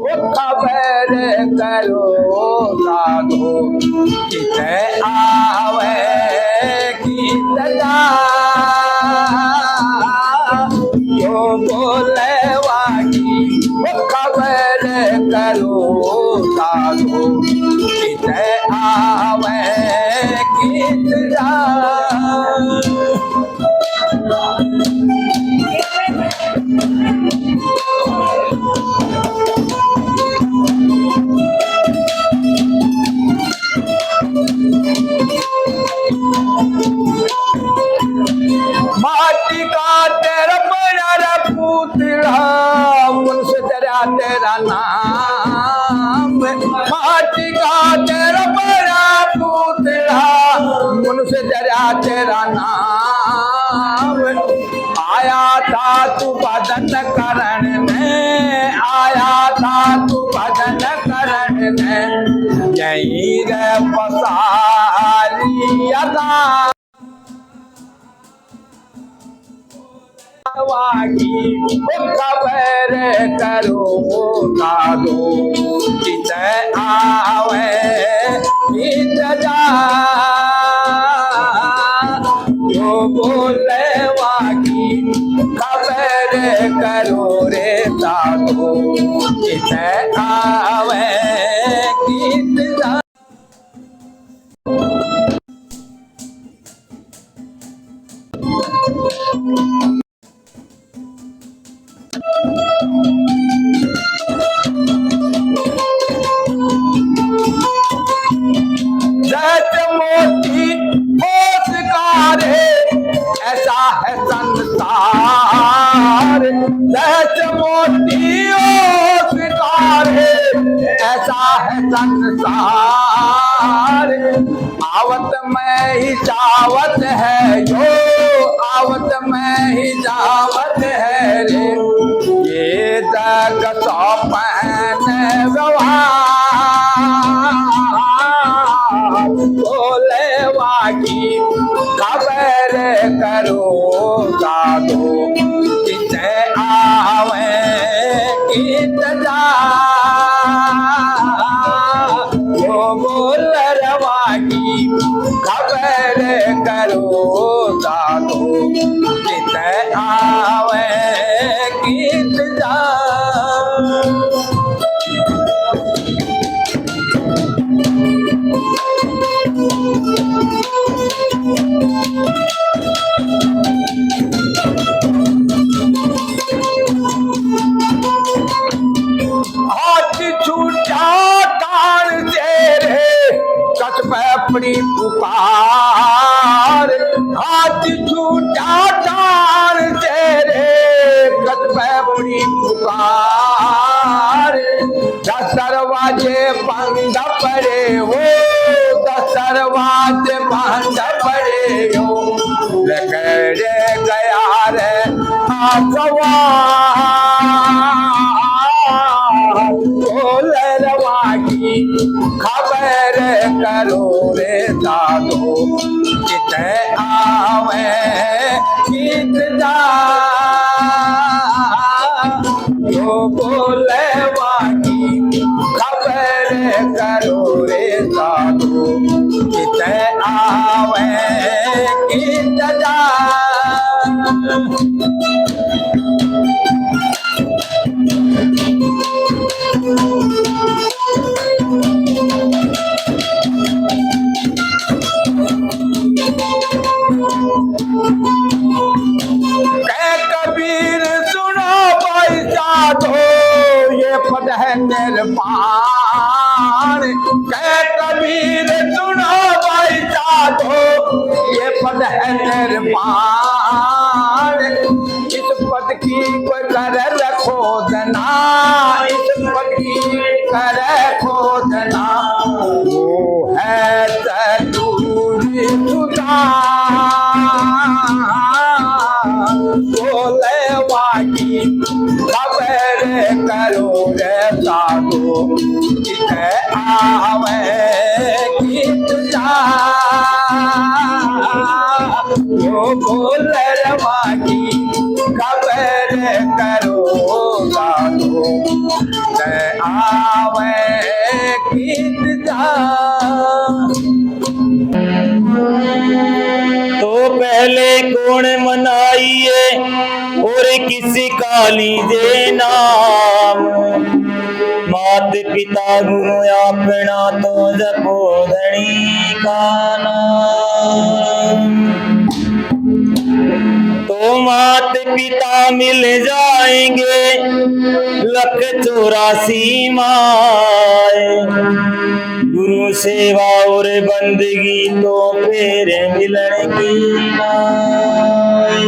खबर करो साधो कित आवे गीत गा यो बोलवा की खबर करो साधो कित आवे गीत गा माटी का तेरा बड़ा पुतला मुझसे तेरा नाम माटी का तेरा बड़ा पुतला मुझसे तेरा नाम आया था तू भजन करण में आया था तू भजन करण में यही रे पसारिया खबर करो साधो कित आवे गीत जा जो बोलवा की खबर करो रे साधो कित आवे गीत जा मोती होशकार ऐसा है संसार सच मोती होशकार ऐसा है संसार आवत में ही जावत है जो आवत में ही जावत है रे ये जग सौपन व्यवहार बोलेवा की खबर करो साधो कित आवे गीत जा जो बोलवा की खबर करो साधो कित आवे गीत जा हाथ छूटा कान तेरे कस पैपड़ी पुकार हाथ छूटा कान तेरे कस पैपड़ी पुकार 10 दरवाजे बंद पड़े हो 10 दरवाजे बंद पड़े हो लकड़े गया रे बोलवा की खबर करो रे साधो कित आवे गीत जा जो बोलवा की खबर करो रे साधो कित आवे गीत जा कबीर सुनो भाई साधो ये पद है निर्वाण कबीर सुनो भाई साधो ये पद है निर्वाण इस पद की कोई कर रखो दना इस पद की कर खोदना वो है तूरी सुधा बोलवा की खबर करो रे साधो कित आवे गीत जा जो बोलवा की खबर करो साधो कित मैं गीत जा। तो पहले कौन मनाइए और किसी का लीजे नाम, मात पिता गुरु अपना तो जपो धनी का नाम। तो मात पिता मिल जाएंगे 184 माए, गुरु सेवा और बंदगी तो फिर मिलन की नाए।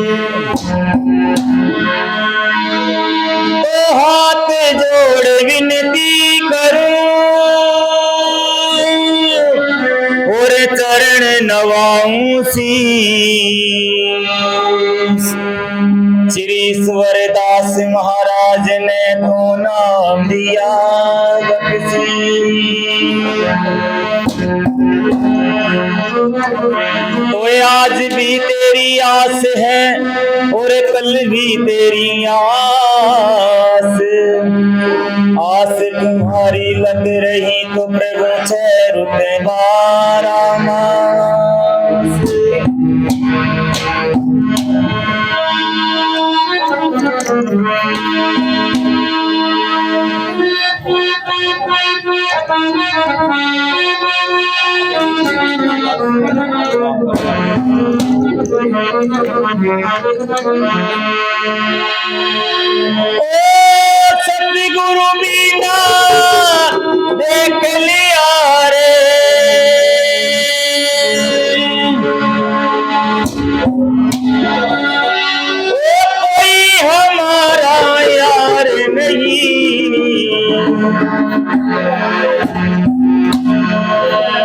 तो हाथ जोड़ विनती करूं और चरण नवाऊं शीश। श्री ईश्वरदास महाराज ने तो नाम दिया बख्शी। तो आज भी तेरी आस है और कल भी तेरी आस, आस तुम्हारी लग रही तो प्रभु चरुत बारा मास। सतगुरु बिना देख लिया रे, कोई हमारा यार नहीं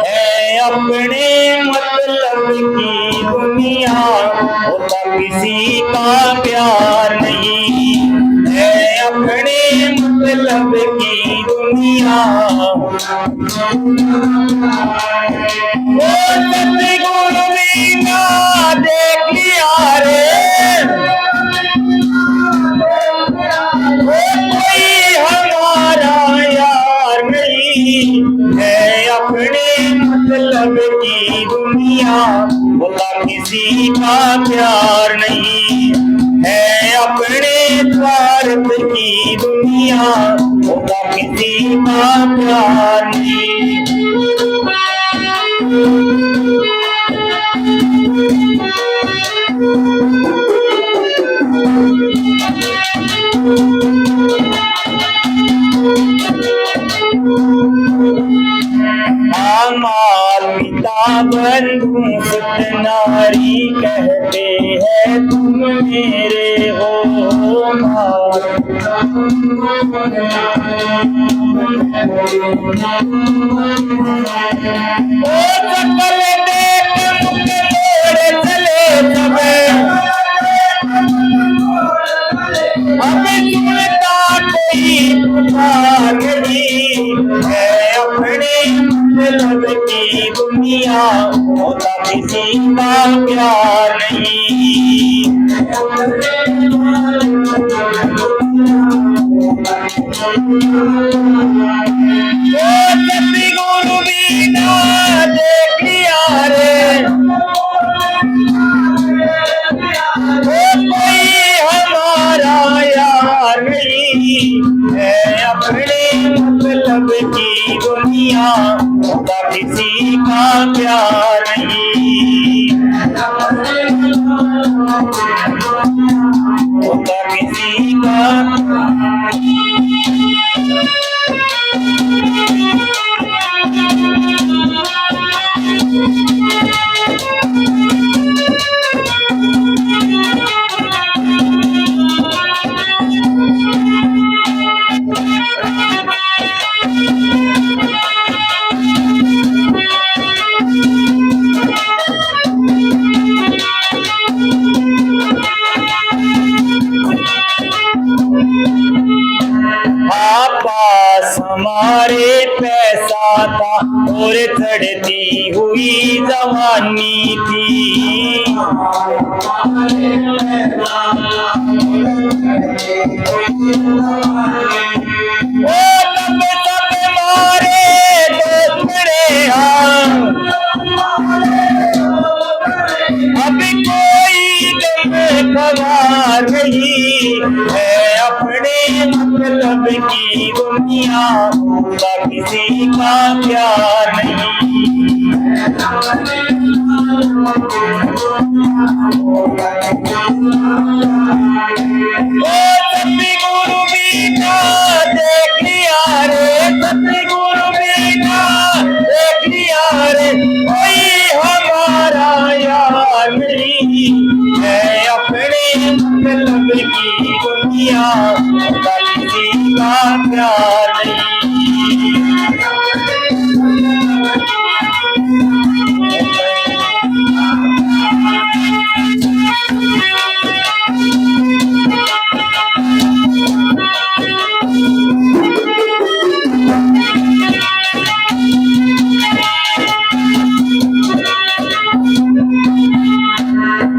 है। अपने मतलब की दुनिया होता किसी का प्यार नहीं है। अपने मतलब की दुनिया वो सतगुरु बिना देख लिया रे, कोई हमारा यार नहीं है। अपने मतलब की दुनिया होता किसी का प्यार नहीं है। अपने स्वार्थ की दुनिया होता किसी का प्यार नहीं। माता पिता बंधु सतनारी कहते हैं तुम मेरे हो मात। ओ सकल देख मुख मोड़ चले सब, अब सुनता कोई पुकार नहीं है। अपने मतलब की दुनिया होता किसी का प्यार नहीं। वो सतगुरु बिना देख लिया रे, वो कोई हमारा यार नहीं है। अपने मतलब की दुनिया होता किसी का प्यार नहीं, होता किसी का। हमारे पैसा था और चढ़ती हुई जवानी थी। ओ तब तब है अपने मतलब की दुनिया का किसी का प्यार नहीं। ओ सतगुरु बीना देख लिया रे, सतगुरु बीना देख लिया रे, कोई हमारा यार नहीं है अपने मतलब की दुनिया का किसी का प्यार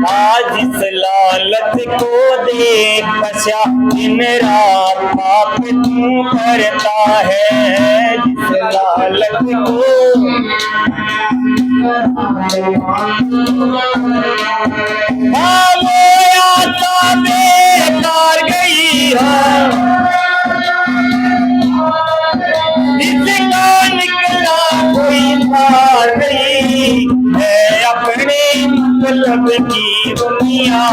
आज इस लालच को देख बचा दिन रात पाप तू करता है। जिस लालच को आशा बेकार गई है, जिसका निकला कोई पार नहीं है अपने मतलब की दुनिया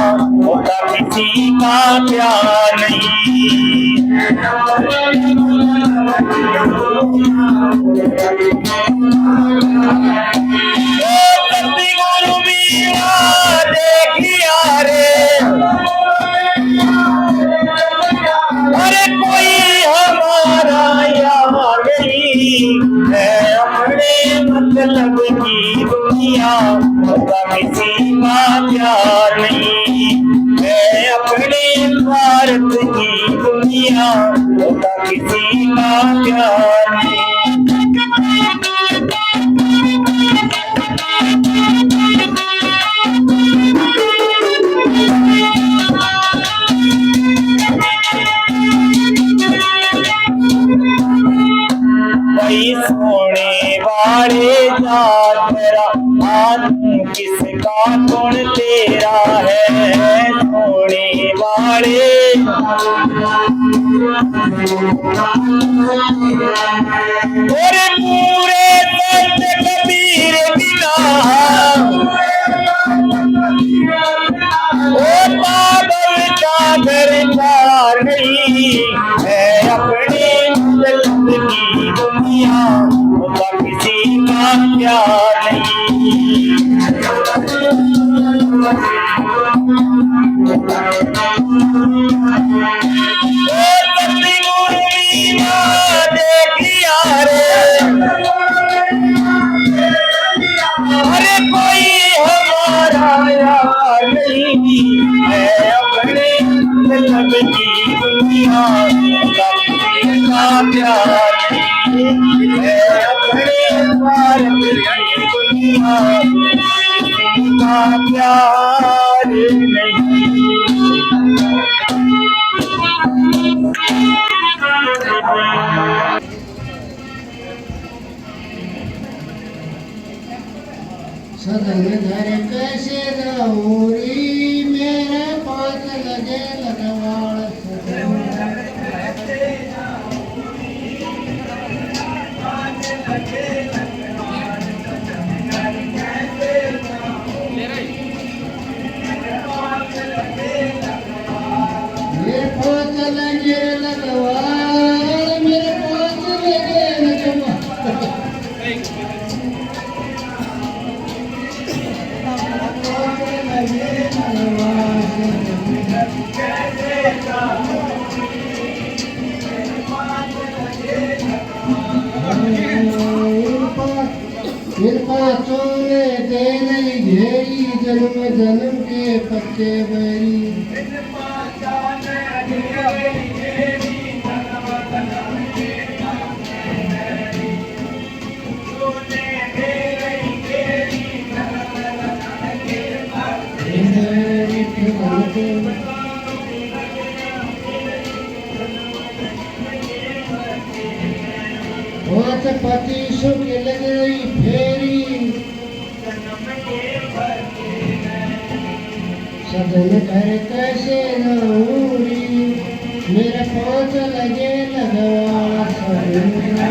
होता किसी का प्यार नहीं। सतगुरु बीना देख लिया रे, अरे कोई हमारा यार नहीं है अपने मतलब की दुनिया होता किसी का प्यार नहीं है अपने भारत की दुनिया होता किसी का प्यार नहीं। भाई सोने वाले जात तेरा आत्म किसका गुण तेरा है। सोने वाले और पूरे संत कबीर बिना ओ पागल सागर पार नहीं है अपने मतलब की दुनिया होता किसी का प्यार नहीं। सतगुरु बीना देख लिया रे, अरे कोई हमारा यार नहीं है अपने मतलब की दुनिया का किसी का प्यार नहीं है अपने भारत की दुनिया किसी का प्यार नहीं। सदन घर कैसे रहूरी मेरे पास लगे लगवाड़ मेरे पास लगे लगवाड़ मेरे पास लगे लगवाड़ कृपा चोरे दे नहीं घेरी जन्म जन्म के पत्ते बरी पति सुख लग गई फेरी सदन घर कैसे रहूरी मेरे पाँच लगे लगवा सजना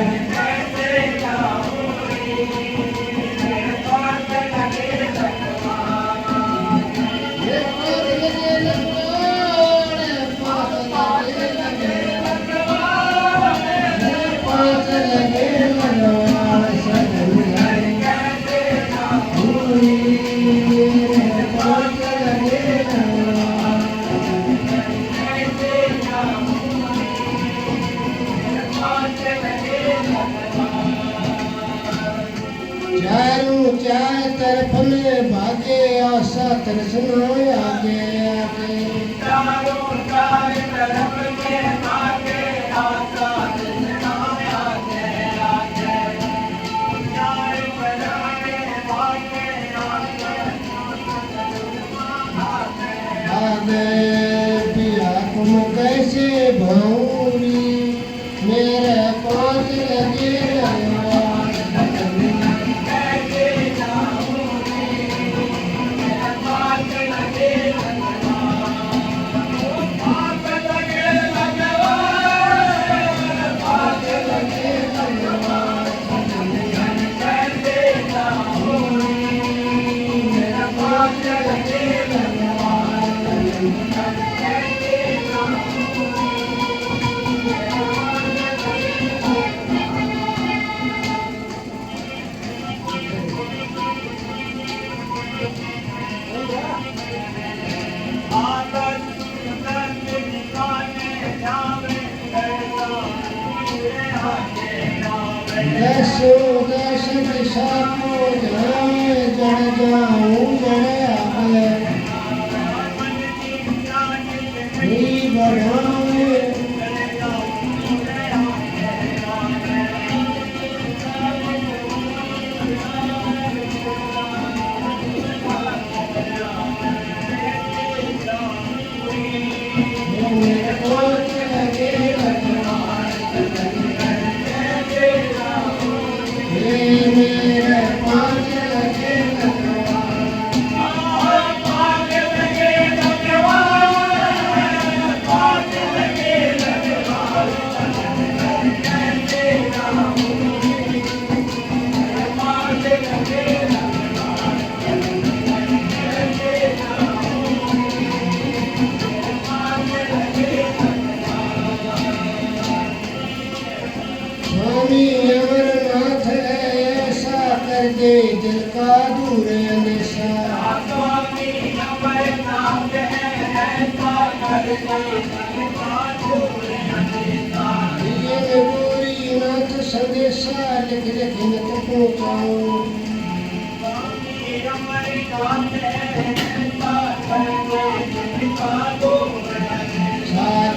चारों चार तरफ में भागे आशा तृष्णा आगे आगे आगे पिया तुम कैसे भाऊरी मेरे पाँच लगे लगवा दसो दस दिशा को जाए जड़ जाऊं जड़ आगे बढ़ाए मेरे पाँच लगे लगवा मेरे पाँच लगे लगवा स्वामी अमरनाथ ऐसा कर दे दिल का दूर निशा ये गोरी नाथ संदेशा लिख लिख मत पहुँचाऊं साथ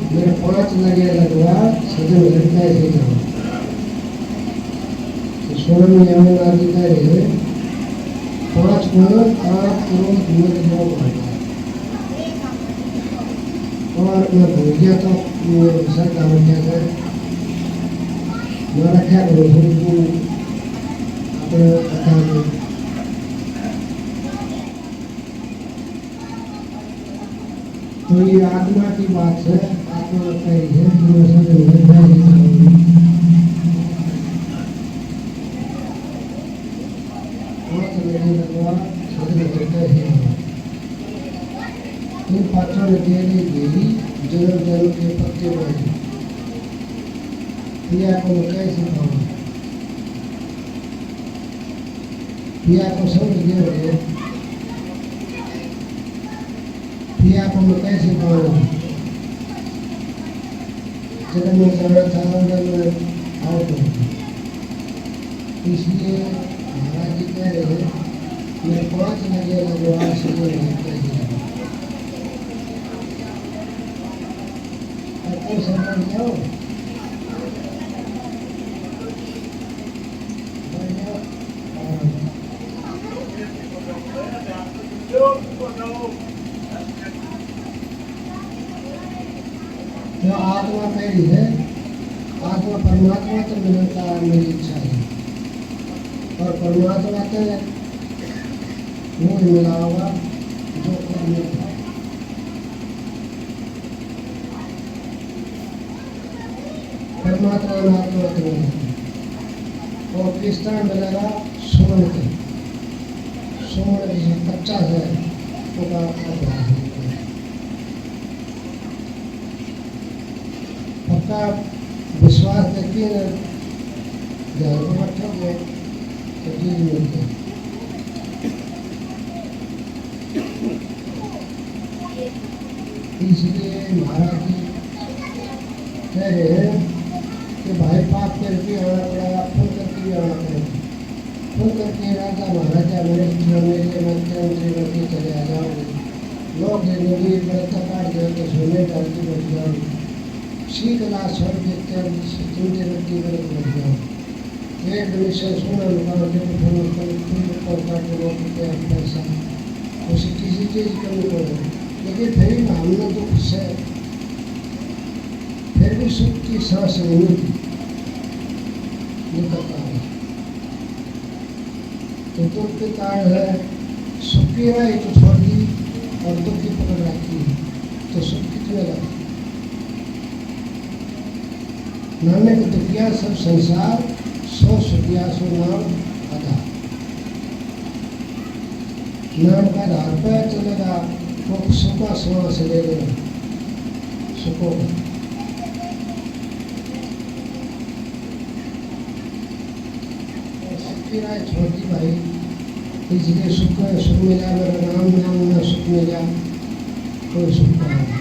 मेरे पाँच लगे लगवा सजन लगता है सीधा स्वामी यमुनादि का है 5 गुण 8 क्रोध मद मोह और मैं भूल गया तो सर काम क्या था मैं रखा करो को अपने कथा में तो ये आत्मा की बात है आत्मा कही है जो सजन लगता है पाचन देने देवी जन्म जन्म के पत्ते बने क्रिया को कैसे खाओ पिया को समझ गए होंगे, पिया को मैं कैसे कहूँ, जब मैं जाना था उधर में आउट हो, इसलिए महाराज जी कह रहे हैं मैं 5 बजे लगवा से आपको समझ जाओ जो आत्मा मेरी है, आत्मा परमात्मा से मिलने का मेरी इच्छा है और परमात्मा से वो मिला होगा जो करने का परमात्मा में आत्मा से मिलेगा और किस तरह मिलेगा सुमन के सुमन जैसे कच्चा है वो पक्का विश्वास देखिए ना ध्यान को रखोगे तो चीज मिलती है। इसलिए महाराज जी कह रहे हैं कि भाई पाप करके आना पड़ेगा, फूल करके भी आना पड़ेगा, फूल करके राजा महाराजा मेरे मंत्री चले आ जाओगे, लोग जिंदगी बड़ता काट गए तो सोने डाल के बैठ जाओगे, शीत ला स्वर्ग चिंते व्यक्ति बैठ जाओ, एक विषय सोना निकाल के पैसा उसे किसी चीज की कमी पड़े, लेकिन फिर भी हमने दुख से फिर भी सुख की सांस नहीं निकलता है, तो दुख के कारण है सुख की रही तो छोड़ दी और दुख की पकड़ रखी तो सुख कितने लगा। नानक दुखिया सब संसार, सो सुखिया सो नाम आधा, नाम का आधार पर चलेगा तो सुखा श्वास ले लेगा सुखो सुखी राय छोटी भाई, इसलिए सुख मिला मेरा नाम में सुख मिला कोई सुख नहीं।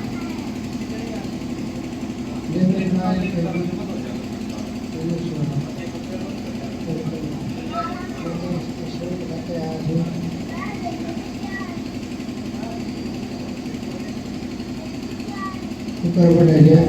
ऊपर बढ़ गया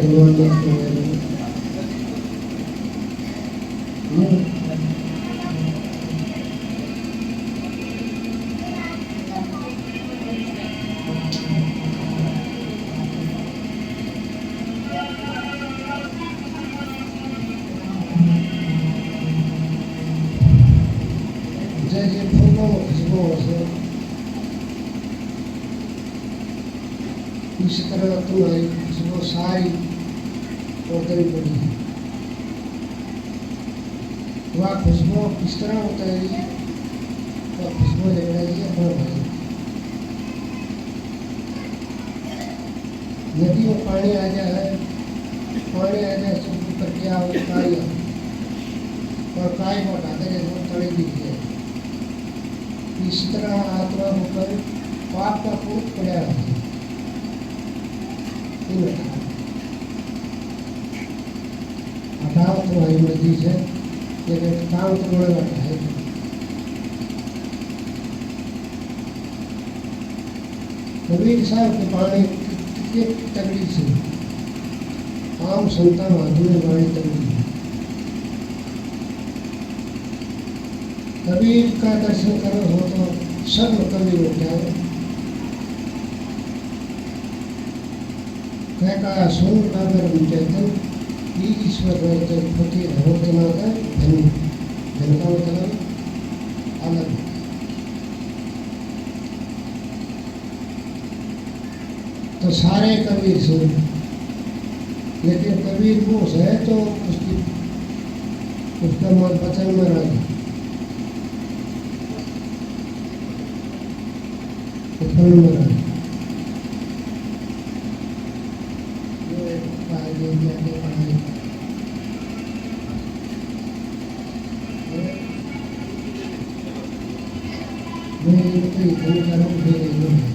जैसे फूलों में खुशबू से इसी तरह तुम्हारी खुशबू सारी उतरी पड़ी है। वह खुशबू किस तरह उतरेगी, वह खुशबू ले रही है अपना भाई। नदी में पानी आ जाए, पानी आ जाए तो ऊपर क्या हो काई और काई को हटा देंगे तो तड़ी दीजिए। इस तरह आत्मा ऊपर पाप का फूट पड़ा रहता है। हटाओ तो भाई मर्जी से, लेकिन काम तो बड़ा है। कबीर साहब के पानी कितनी तगड़ी से आम संता माधु में बाणी तगड़ी। कबीर का दर्शन करो हो तो सब कबीर उठ जाओ। कह सुन कागर चैतन ईश्वर फति रहो धन धन का मतलब अलग। तो सारे कबीर से, लेकिन कबीर वो है तो उसका मन वचन में रह मेरी तो इतनी तरफ भी नहीं है।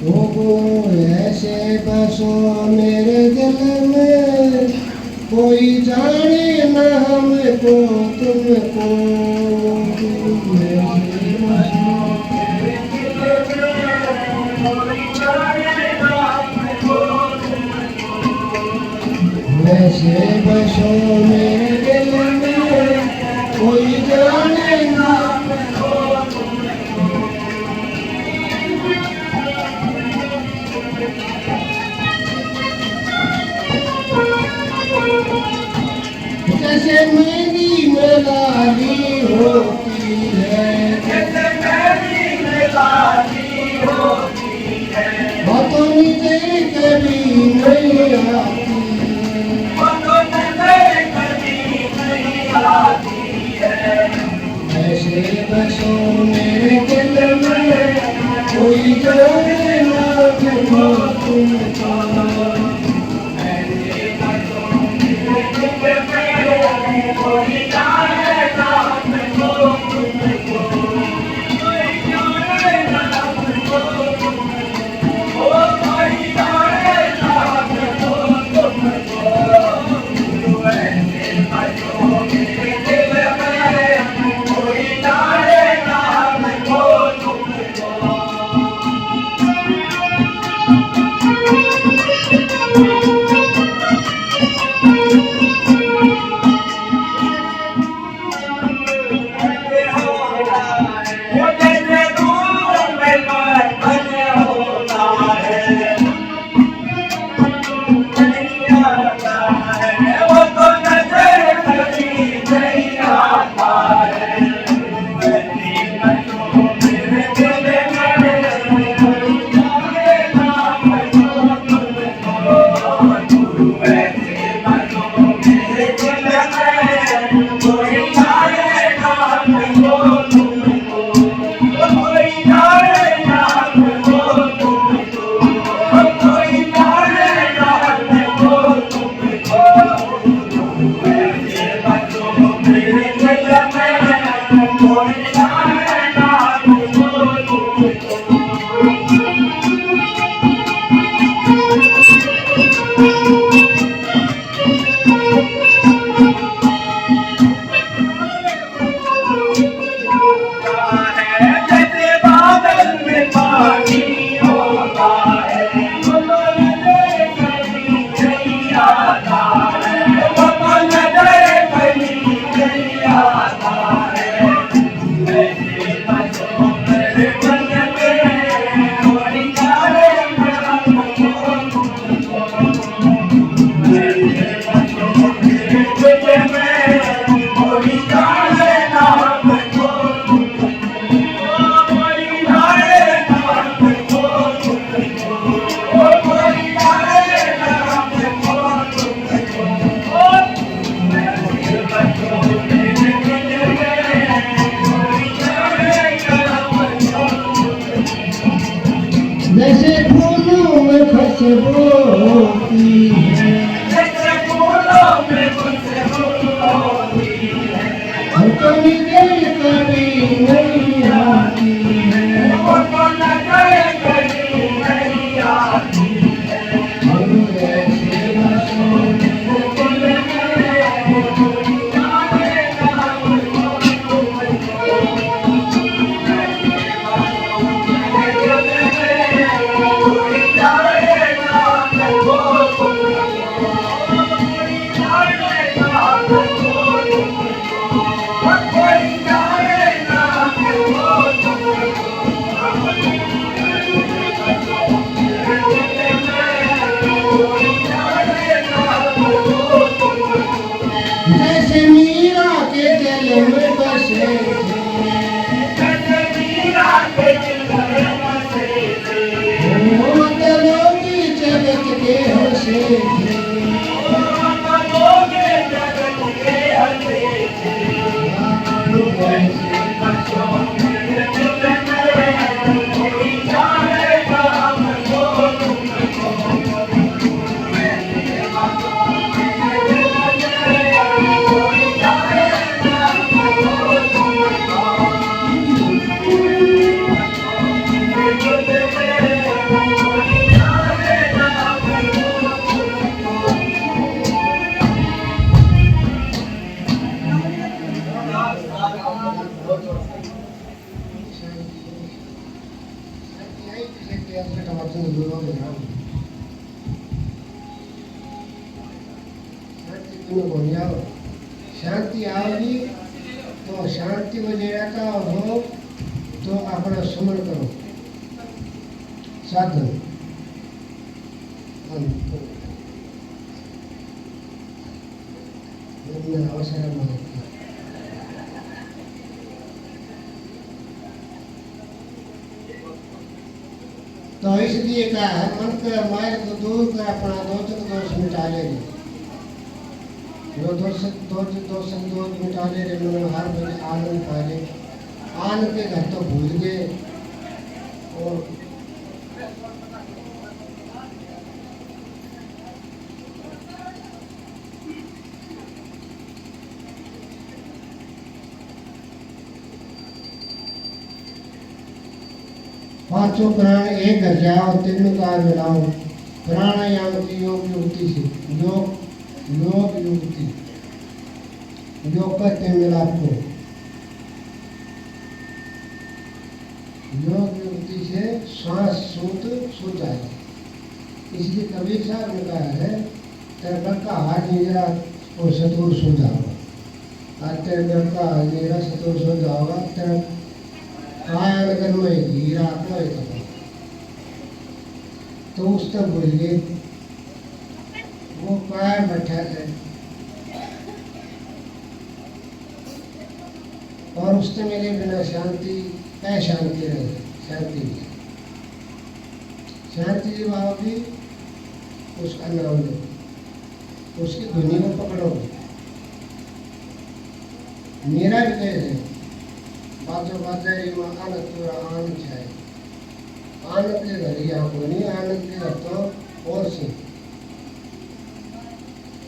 वो ऐसे बसो मेरे दिल में, कोई जाने न हमको तुमको। ऐसे बसो मेरे दिल में, कोई जाने न जैसे मेरी मेलाडी होती है, जैसे मेरी मेलाडी होती है, बातों नीचे कभी नहीं आती बातों नीचे कभी नहीं आती है। ऐसे बसो मेरे दिल में, कोई जाने ना तुमको तुमको। कोई जाने ना तुमको तुमको, कोई जाने ना तुमको तुमको, ओ कोई जाने ना तुमको तुमको। ऐसे बसो मेरे दिल में, कोई जाने ना तुमको तुमको। जैसे फूलों में खुशबू होती है, जैसे फूलों में खुशबू होती है, हमको नजर कभी नहीं आती है। हमको नजर कभी नहीं आती है। हम ऐसे बसो मेरे दिल में, कोई जाने ना तुमको तुमको, कोई जाने ना तुमको तुमको, कोई जाने ना शांति अद्भुत वचन गुरु में शांति तुम्हें बोल जाओ शांति आओगी तो शांति में ले रहता हो तो अपना सुमन करो साधन अवसर तो इसलिए कहा है मन के मायर को दूर कर अपना दोष मिटा लेगी जो दोष मिटा ले रे मन हर बजे आनंद पा ले आन के घर तो भूल गए और पांचों प्राण एक घर जाओ तीनों कार मिलाओ प्राणायाम की योग युक्ति से योग युक्ति योग करते हैं मिलाप को योग युक्ति से श्वास शुद्ध जाए इसलिए कबीर साहब ने कहा है तेरे घर का हाथ नीरा और शत्रु सो जाओगा आज तेरे घर का हाथ नीरा शत्रु सो जाओगा तेरे काया लगन में हीरा को तो उस तक भूल गए वो काया बैठा है और उससे मेरे बिना शांति अशांति रहे शांति शांति जब आओगी उसका नाम लो उसकी ध्वनि को पकड़ो मेरा भी कह है बाजो बाजारी में आनंद पूरा आनंद है आनंद के घर यहाँ को नहीं आनंद के घर तो और से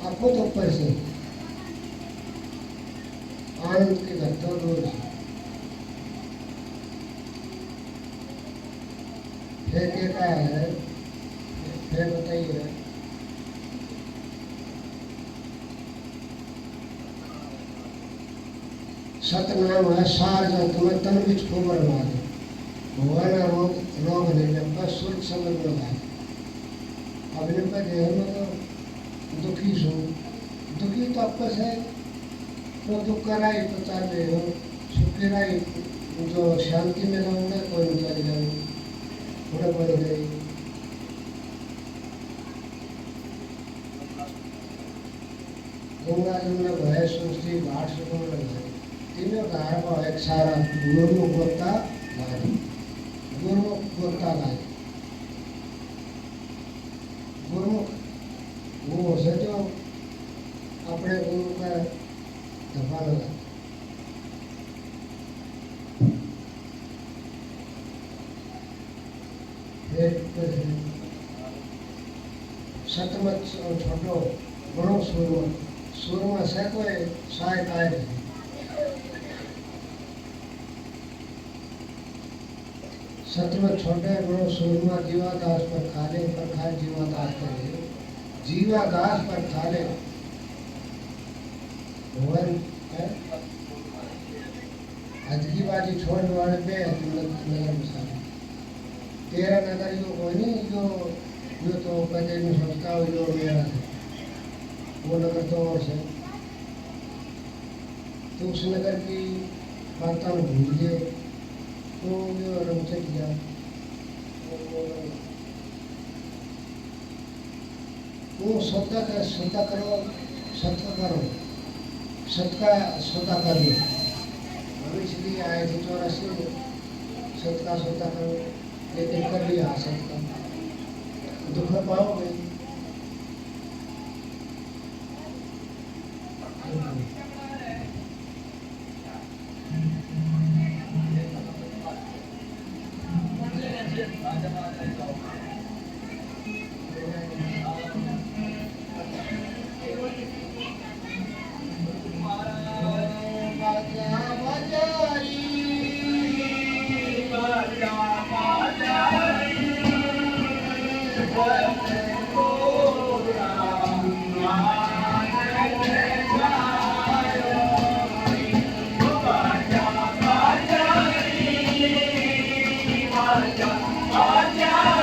आपको तो ऊपर से आनंद के घर तो दूर से फिर क्या है फिर बताइए सतनाम है सार जंतु में तन बीच को बर्बाद भगवान रोग नहीं लगता सोच समझ में आए अभी का देह में तो दुखी सो दुखी तो आपस है तो दुख कराई तो चाहे हो सुख कराई जो शांति में रहूँगा कोई नहीं चले जाऊँ थोड़ा बढ़ गई गंगा जमुना भय सृष्टि घाट सुकून लगाए तीनों गाय को एक सारा गुरुमुख गोता गाय गुरुमुख गोता गाय गुरुमुख वो से जो अपने गुरु का धपा लगा सतमत छोटो बड़ो सूरमा से कोई सहायक आए सतमत छोटे बड़ो सूरमा जीवादास पर खाले पर खाए जीवादास करे जीवादास पर खाले भवन अजकी बाजी छोड़ वाले पे नगर में तेरा नगर यो कोई नहीं जो तो पहले में सोचता हो जो मेरा है वो नगर तो और से तो उस नगर की वार्ता में भूल गए तो जो रमचे किया वो सौदा करो सत्य करो सत्य का सौदा कर लो हम इसलिए आए थे 84 सत्य का सौदा करो लेकिन कर लिया सत्य का दुख पाओगे आजा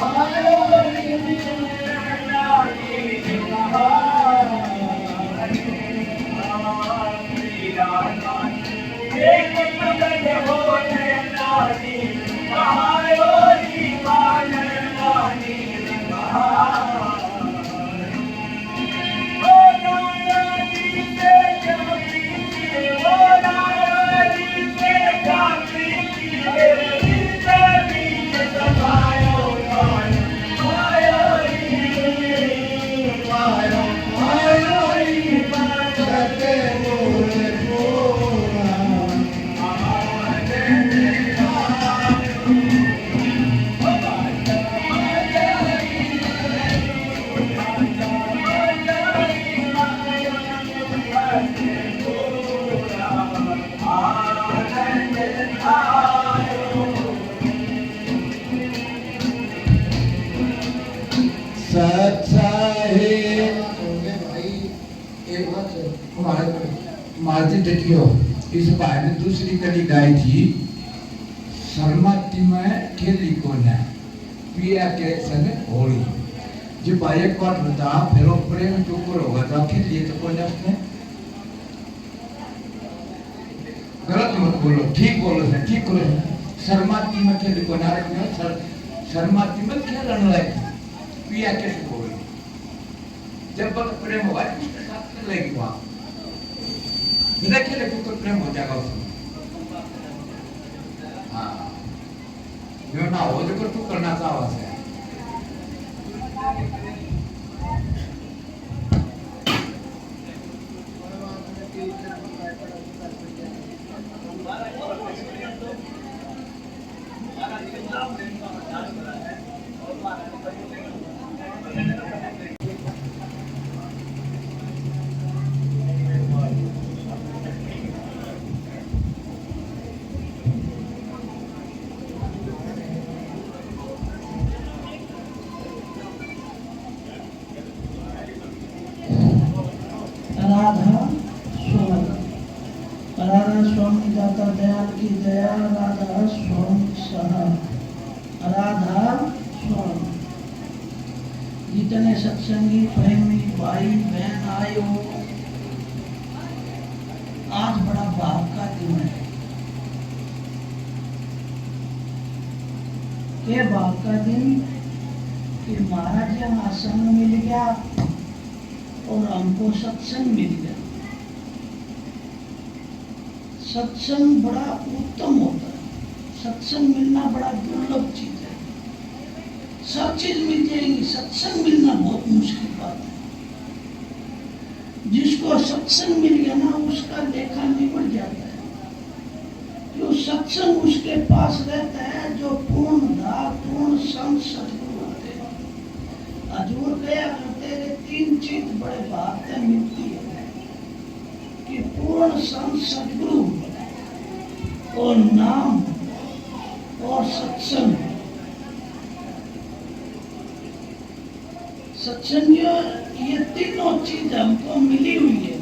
Hallelujah. माझी देखियो इस बार ने दूसरी कड़ी गाई थी शर्माती में खेली को ना पिया के संग होली जो भाई एक बार बता फिर वो प्रेम तो ऊपर होगा तो खेलिए तो कौन है उसने गलत मत बोलो ठीक बोलो सर ठीक बोलो शर्माती में खेली को ना रखना शर्माती में खेलने लगे पिया के संग होली जब तक प्रेम होगा उसके साथ कर लेगी वहाँ बिना खेले तो प्रेम हो जाएगा उसमें हाँ जो ना हो जो तू करना चाहो से राधा स्वामी दाता दयाल की दया राधा स्वामी सहा राधा स्वामी जितने सत्संगी प्रेमी भाई बहन आए हो आज बड़ा भाव का दिन है के भाव का दिन कि महाराज जी हम आश्रम मिल गया और हमको सत्संग मिल गया सत्संग बड़ा उत्तम होता है सत्संग मिलना बड़ा दुर्लभ चीज है सब चीज मिल जाएगी सत्संग मिलना बहुत मुश्किल बात है जिसको सत्संग मिल गया ना उसका लेखा निकल जाता है जो सत्संग उसके पास रहता है जो पूर्ण धार पूर्ण संत सदगुरु होते हैं हजूर गया करते हैं तीन चीज बड़े बातें मिलती है कि पूर्ण संत सदगुरु और नाम और सत्संग सत्संग ये तीनों चीज हमको मिली हुई है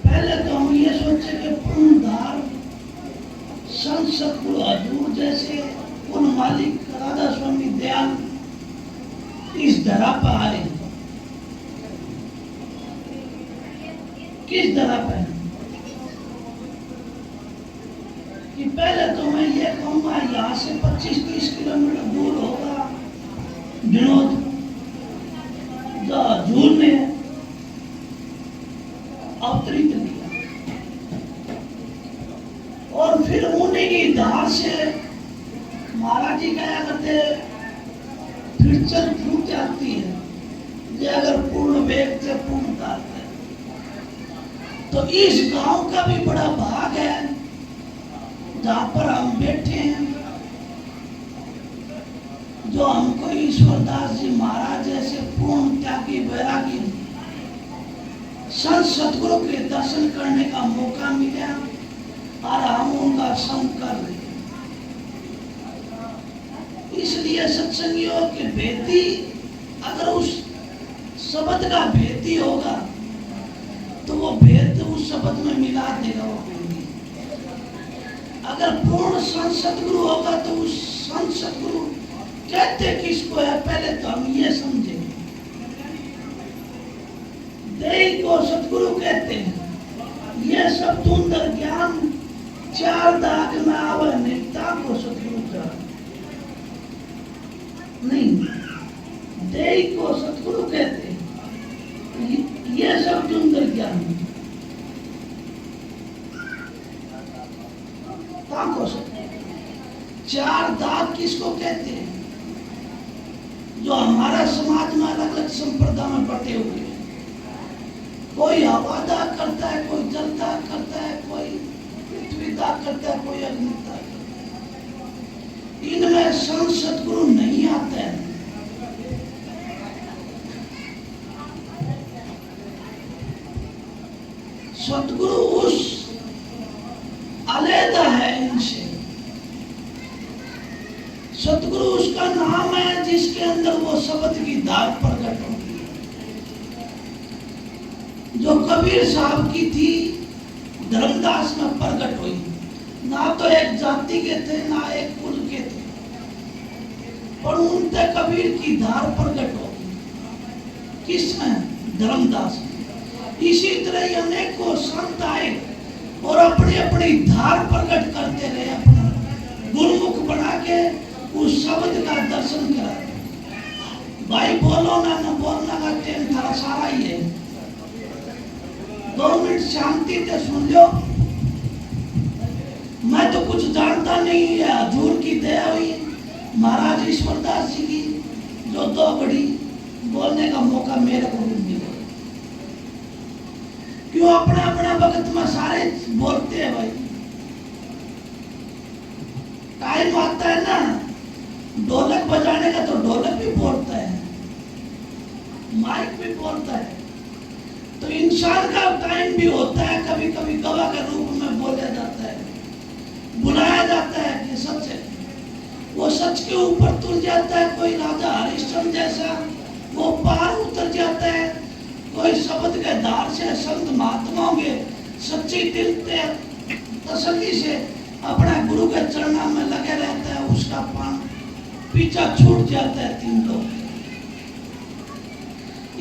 पहले तो हम ये सोचे कि पूर्णधार संत सदगुरु हजूर जैसे पूर्ण मालिक राधा स्वामी दयाल इस धरा पर आए किस धरा पर कि पहले तो मैं ये कहूंगा यहाँ से 25-30 किलोमीटर दूर होगा विनोद जो हजूर ने अवतरित किया और फिर उन्हीं की धार से महाराज जी कहा करते फिर चल छूट जाती है ये अगर पूर्ण वेग से पूर्ण धार है तो इस गांव का भी बड़ा भाग है जहाँ पर हम बैठे हैं जो हमको ईश्वरदास जी महाराज जैसे पूर्ण त्यागी वैरागी संत सदगुरु के दर्शन करने का मौका मिला और हम उनका संग कर रहे हैं इसलिए सत्संगियों के भेदी अगर उस शब्द का भेदी होगा तो वो भेद उस शब्द में मिला देगा वो भेदी अगर पूर्ण संत सदगुरु होगा तो उस संत सदगुरु कहते किसको है पहले तो हम ये समझे देही को सदगुरु कहते हैं ये सब सुंदर ज्ञान चार दाग में आवे नित्ता को सदगुरु का नहीं देही को सदगुरु कहते हैं ये सब सुंदर ज्ञान चार दाग किसको कहते हैं जो हमारा समाज में अलग अलग संप्रदाय में बटे हुए हैं कोई हवा दाग करता है कोई जल दाग करता है कोई पृथ्वी दाग करता है कोई अग्नि दाग करता है इनमें संत सदगुरु नहीं आते हैं सदगुरु उस अलग है इनसे सतगुरु उसका नाम है जिसके अंदर वो शब्द की धार प्रकट होती है जो कबीर साहब की थी धर्मदास में प्रकट हुई। ना तो एक जाति के थे ना एक कुल के थे, पर उनते कबीर की धार प्रकट होगी। किसमें? धर्मदास में। इसी तरह ही अनेकों संत आए और अपनी अपनी धार प्रकट करते रहे, अपना गुरुमुख बना के उस शब्द का दर्शन करा। भाई बोलो ना बोलना का टेम थारा सारा ही है। 2 मिनट शांति से सुन लो। मैं तो कुछ जानता नहीं है, हजूर की दया हुई महाराज ईश्वरदास जी की, जो 2 घड़ी बोलने का मौका मेरे को भी मिला। क्यों अपने अपने वक्त में सारे बोलते हैं भाई। टाइम आता है ना, ढोलक बजाने का तो ढोलक भी बोलता है, माइक भी बोलता है। तो इंसान का टाइम भी होता है, कभी कभी गवाह के रूप में बोला जाता है, बुलाया जाता है कि सच है। वो सच के ऊपर तुल जाता है। कोई राजा हरिश्चंद्र जैसा वो पार उतर जाता है। कोई शब्द के धार से संत महात्माओं के सच्ची दिल से तसल्ली से अपने गुरु के चरणों में लगे रहता है, उसका पान पीछा छूट जाता है 3 लोग।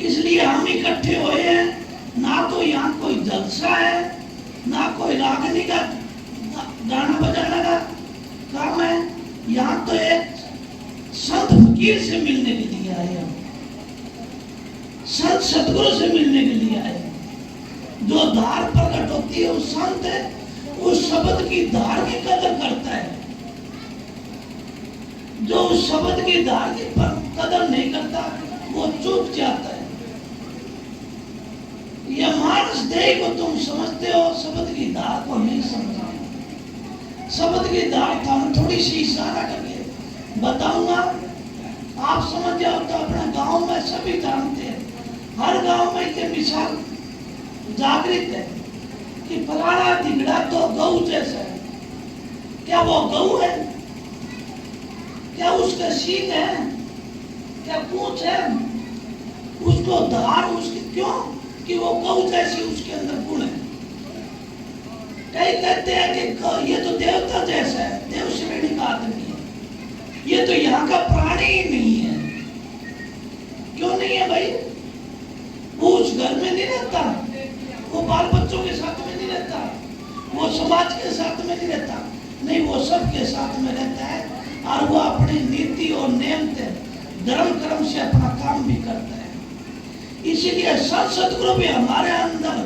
इसलिए हम इकट्ठे हुए हैं। ना तो यहाँ कोई जलसा है, ना कोई रागनी का गाना बजाना का काम है। यहाँ तो एक संत फकीर से मिलने के लिए आए हम, संत सतगुरु से मिलने के लिए आए। जो धार प्रकट होती है उस संत है, उस शब्द की धार की कदर करता है। जो उस शब्द की धार की कदर नहीं करता वो चुप जाता है। यह मानस देह को तुम समझते हो, शब्द की धार को नहीं समझा। शब्द की धार था थोड़ी सी इशारा करके बताऊंगा, आप समझ जाओ तो अपना गांव में सभी जानते हैं। हर गांव में ये मिसाल जागृत है कि फलाना दिगड़ा तो गऊ जैसा है। क्या वो गऊ है? क्या उसके सींग है? क्या पूंछ है? उसको धार उसकी क्यों? कि वो गऊ जैसी उसके अंदर गुण है। कई कहते हैं कि ये तो देवता जैसा है, देव श्रेणी का आदमी है, ये तो यहाँ का प्राणी ही नहीं है। क्यों नहीं है भाई? वो उस घर में नहीं रहता, वो बाल बच्चों के साथ में नहीं रहता, वो समाज के साथ में नहीं रहता, नहीं, वो सबके साथ में रहता है। और वो अपनी नीति और नियम से धर्म कर्म से अपना काम भी करता है। इसीलिए सतगुरु भी हमारे अंदर,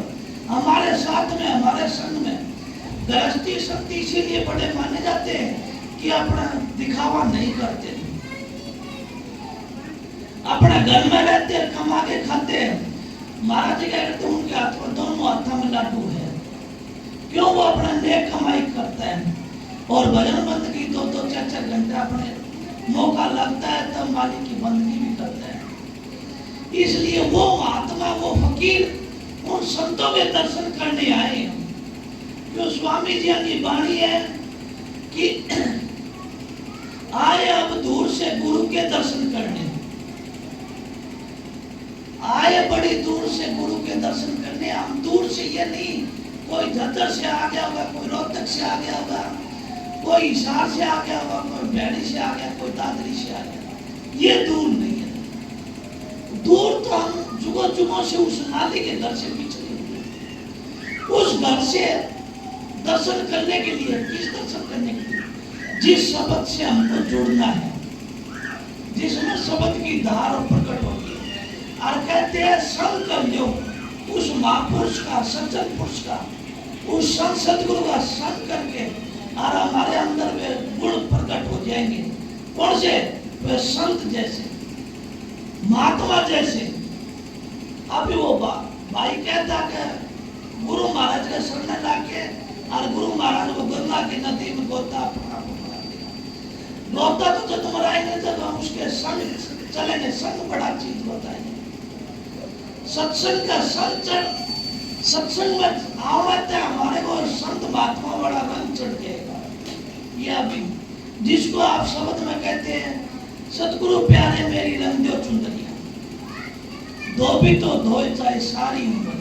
हमारे साथ में, हमारे संग में गृहस्थी शक्ति इसीलिए बड़े माने जाते हैं कि अपना दिखावा नहीं करते, अपने घर में रहते हैं, कमा के खाते हैं। महाराज जी कहते हैं उनके हाथ में दोनों हाथों में लाडू है। क्यों? वो अपना नेक कमाई करता है और भजन बंदगी 2-2, 4-4 घंटे अपने मौका लगता है तब मालिक की बंदगी भी करता है। इसलिए वो महात्मा, वो फकीर उन संतों के दर्शन करने आए हैं। जो स्वामी जी की वाणी है कि आए अब दूर से गुरु के दर्शन करने, आए बड़ी दूर से गुरु के दर्शन करने। हम दूर से ये नहीं, कोई झज्जर से आ गया होगा, कोई रोहतक से आ गया होगा, कोई हिसार से आ गया होगा, कोई भैड़ी से आ गया, कोई दादरी से आ गया, ये दूर नहीं है। दूर तो हम जुगों जुगों से उस नाली के घर से पिछले हुए, उस घर से दर्शन करने के लिए। किस दर्शन करने के लिए? जिस शब्द से हमको जुड़ना है, जिसमें शब्द की धार प्रकट होगी। और कहते हैं संग कर लो उस महापुरुष का, सज्जन पुरुष का, उस संत सतगुरु का संग करके और हमारे अंदर वे गुण प्रकट हो जाएंगे। कौन से? वे संत जैसे, महात्मा जैसे। अभी वो भाई कहता कि गुरु महाराज के सामने लाके और गुरु महाराज को गंगा की नदी में गोता गोता तो जो तुम आएंगे जब हम उसके संग चलेंगे। संग बड़ा चीज होता है। सत्संग का सत्संग में आवते हमारे को संत महात्मा बड़ा रंग चढ़ जाएगा। ये अभी जिसको आप शब्द में कहते हैं सतगुरु प्यारे मेरी रंग दो चुंदरिया, धोबी तो धोए चाहे सारी उम्र।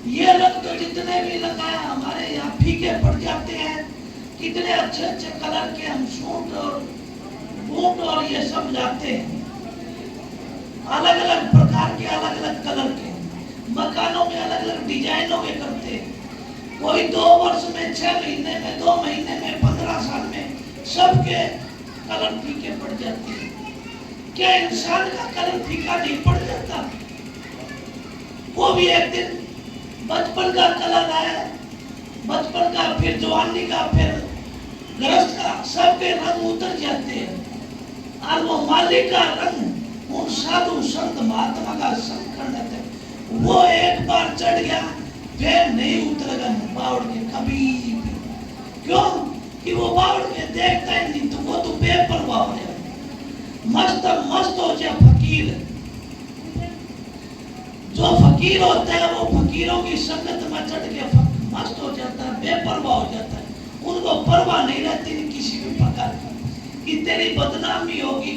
ये रंग तो जितने भी लगाए हमारे यहाँ फीके पड़ जाते हैं। कितने अच्छे अच्छे कलर के हम सूट और बूट और ये सब लाते हैं, अलग अलग प्रकार के, अलग अलग कलर के। मकानों में अलग अलग डिजाइनों के करते हैं। कोई 2 वर्ष में, 6 महीने में, 2 महीने में, 15 साल में सबके कलर फीके पड़ जाते हैं। क्या इंसान का कलर फीका नहीं पड़ जाता? वो भी एक दिन बचपन का कलर आया, बचपन का, फिर जवानी का, फिर गृहस्थ का, सबके रंग उतर जाते हैं। और वो मालिक का रंग उन साधु संत महात्मा का संग करने थे। वो एक बार चढ़ गया फिर नहीं उतरेगा बावड़ के कभी भी। क्यों? कि वो बावड़ के देखता ही नहीं, तो वो तो बेपरवाह हो जाए, मस्त मस्त हो जाए फकीर। जो फकीर होता है वो फकीरों की संगत में चढ़ के मस्त हो जाता है, बेपरवाह हो जाता है। उनको परवाह नहीं रहती किसी भी प्रकार की कि तेरी बदनामी होगी,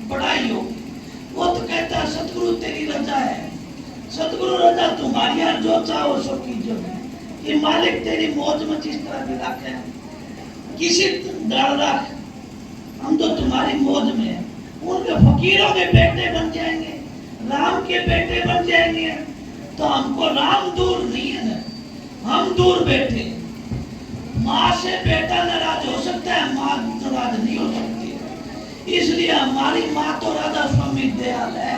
बड़ाई होगी। वो तो कहता है सतगुरु तेरी रजा है, सतगुरु रजा तुम्हारी है, जो चाहो सो कीजिए। ये मालिक तेरी मौज में जिस तरह भी रखे, किसी डर रख, हम तो तुम्हारी मौज में है। उनके फकीरों के बेटे बन जाएंगे, राम के बेटे बन जाएंगे, तो हमको राम दूर नहीं है ना, हम दूर बैठे। माँ से बेटा नाराज हो सकता है, माँ नाराज नहीं हो सकती है। इसलिए हमारी माँ तो राधा स्वामी दयाल है,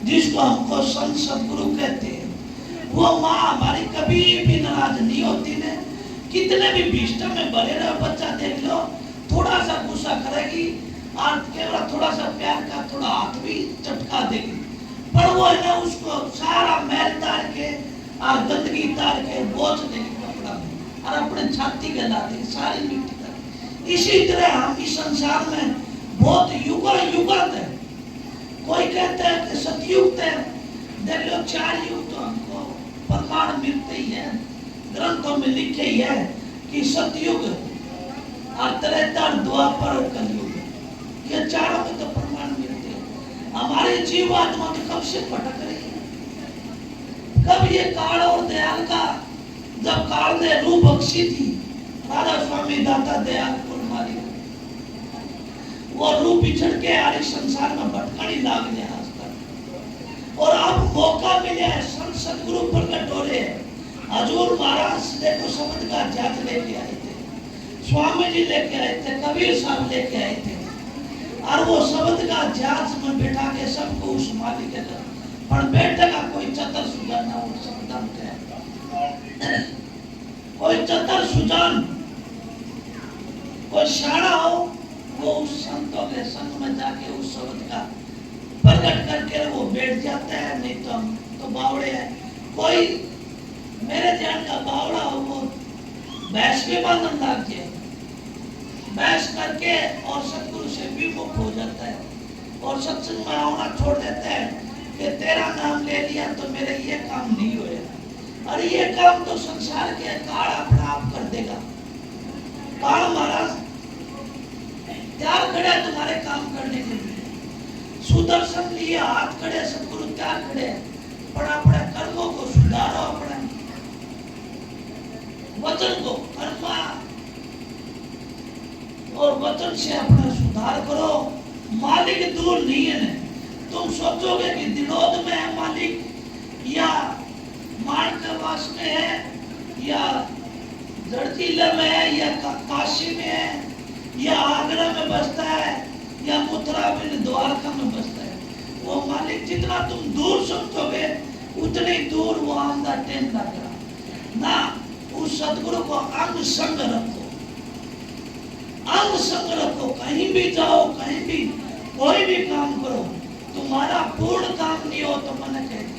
जिसको हमको संत सतगुरु कहते हैं। वो माँ हमारी कभी भी नाराज नहीं होती ने। कितने भी भीष्ट में भरे रहो, बच्चा देख लो, थोड़ा सा गुस्सा करेगी और केवल थोड़ा सा प्यार का थोड़ा हाथ भी चटका देगी, पर वो है ना उसको सारा मैल तार के और गंदगी तार के बोझ देगी कपड़ा में और अपने छाती के ला देगी सारी मिट्टी तक। इसी तरह हम इस संसार में बहुत युगल है। कोई कहता है कि सतयुग है, देख लो 4 युग तो हमको प्रमाण मिलते ही है, ग्रंथों में लिखे ही है कि सतयुग और त्रेता, द्वापर और कलयुग, ये चारों में तो प्रमाण मिलते हैं। हमारे जीवात्मा तो कब से भटक रही है। कब ये काल और दयाल का, जब काल ने रूप बख्शी थी राधा स्वामी दाता दयाल कुलमारी, वो रूप बिछड़ के आरे संसार में भटकनी लाग गया आज तक। और अब मौका मिला है, संत सतगुरु प्रकट हो रहे हैं। हजूर महाराज देखो शब्द का जात लेके आए थे, स्वामी जी लेके आए थे, कबीर साहब लेके आए थे, और वो शब्द का जात में बैठा के सबको उस मालिक के घर पर बैठेगा। कोई चतर सुजान ना हो सकता है, कोई चतर सुजान, कोई शाणा हो, वो उस संतों के संग में जाके उस शब्द का प्रकट करके वो बैठ जाता है। नहीं तो हम तो बावड़े हैं। कोई मेरे ध्यान का बावड़ा हो, वो भैंस के बंधन लग जाए, बहस करके और सतगुरु से विमुख हो जाता है और सत्संग में आना छोड़ देता है कि तेरा नाम ले लिया तो मेरे ये काम नहीं होएगा। और ये काम तो संसार के काल अपना आप कर देगा। काल महाराज त्यार खड़े तुम्हारे काम करने के लिए, सुदर्शन लिए हाथ खड़े, सतगुरु त्यार खड़े, पर अपने कर्मों को सुधारो, अपने वचन को कर्मा और वचन से अपना सुधार करो। मालिक दूर नहीं है। तुम सोचोगे कि दिनोद में है मालिक, या माणकवास में है, या जड़जीला में है, या काशी में है, या आगरा में बसता है, या मथुरा में, द्वारका में बसता है। वो मालिक जितना तुम दूर समझोगे उतनी दूर वो आमदा टेन लगा ना। उस सतगुरु को अंग संग रखो, अंग संग रखो। कहीं भी जाओ, कहीं भी कोई भी काम करो, तुम्हारा पूर्ण काम नहीं हो तो मैंने कह दिया।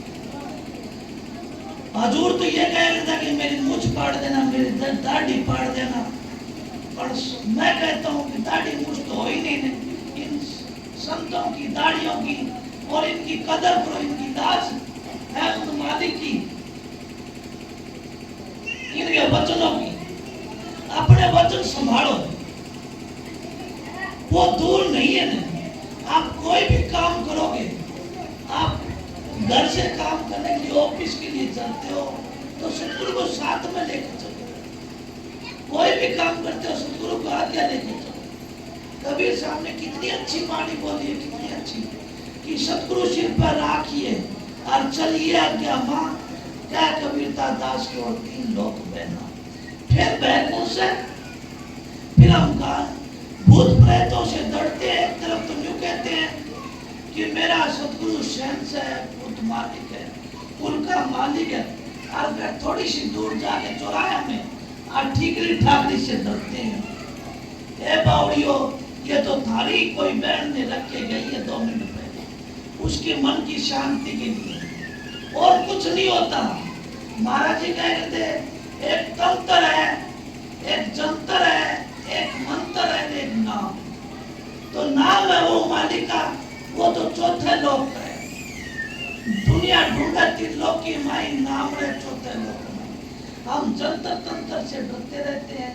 हजूर तो ये कह रहा था कि मेरी मुझ पाड़ देना, मेरी दाढ़ी पाड़ देना, पर मैं कहता हूँ कि दाढ़ी मुझ तो हो ही नहीं। इन संतों की दाढ़ियों की और इनकी कदर करो, इनकी लाज है उन मालिक की, इनके वचनों की। अपने वचन संभालो, वो दूर नहीं है ना। आप कोई भी काम करोगे, आप घर से काम करने के लिए ऑफिस के लिए चलते हो तो सतगुरु को साथ में लेके चलो। कोई भी काम करते हो सतगुरु को आज्ञा लेके चलो। कबीर साहब ने कितनी अच्छी वाणी बोली है, कितनी अच्छी, कि सतगुरु सिर पर राखिए और चलिए आज्ञा मां, क्या कबीरता दास की और 3 लोक बहना। फिर बहनों से फिर हम कहा भूत प्रेतों से डरते हैं। एक तरफ तो यूं कहते हैं कि मेरा सतगुरु शहंशाह है, भूत मालिक है, कुल का मालिक है, और मैं थोड़ी सी दूर जाके चौराहे में और ठीकरी ठाकरी से डरते हैं। ए बावड़ियों, ये तो थारी कोई बहन ने रख के गई है 2 मिनट पहले, उसके मन की शांति के लिए, और कुछ नहीं होता। महाराज जी कह रहे थे एक तंत्र है, एक जंतर है, एक मंत्र है, एक नाम। तो नाम है वो मालिक का, वो तो चौथे लोक है। दुनिया ढूंढती लोक की माई, नाम रहे चौथे लोक में। हम जंतर तंत्र से डरते रहते हैं,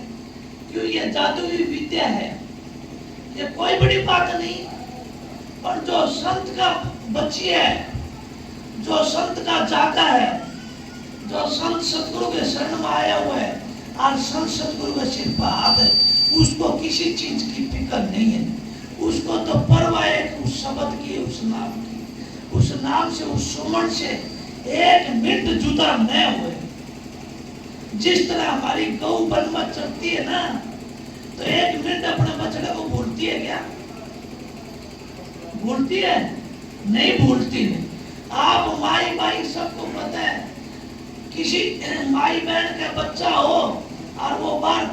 क्यों? ये जादुई विद्या है, ये कोई बड़ी बात नहीं। पर जो संत का बच्ची है, जो संत का जागा है, जो संत सतगुरु के शरण में आया हुआ है और संत सतगुरु के सिर पर हाथ है, उसको किसी चीज की फिक्र नहीं है। उसको तो परवाह है उस शब्द की, उस नाम की, उस नाम से, उस सुमन से 1 मिनट जुदा न हुए। जिस तरह हमारी गौ वन में चलती है ना, तो 1 मिनट अपने बछड़े को भूलती है क्या? भूलती है? नहीं भूलती है। आप माई माई सबको पता है, किसी माई बहन का बच्चा हो और वो बाहर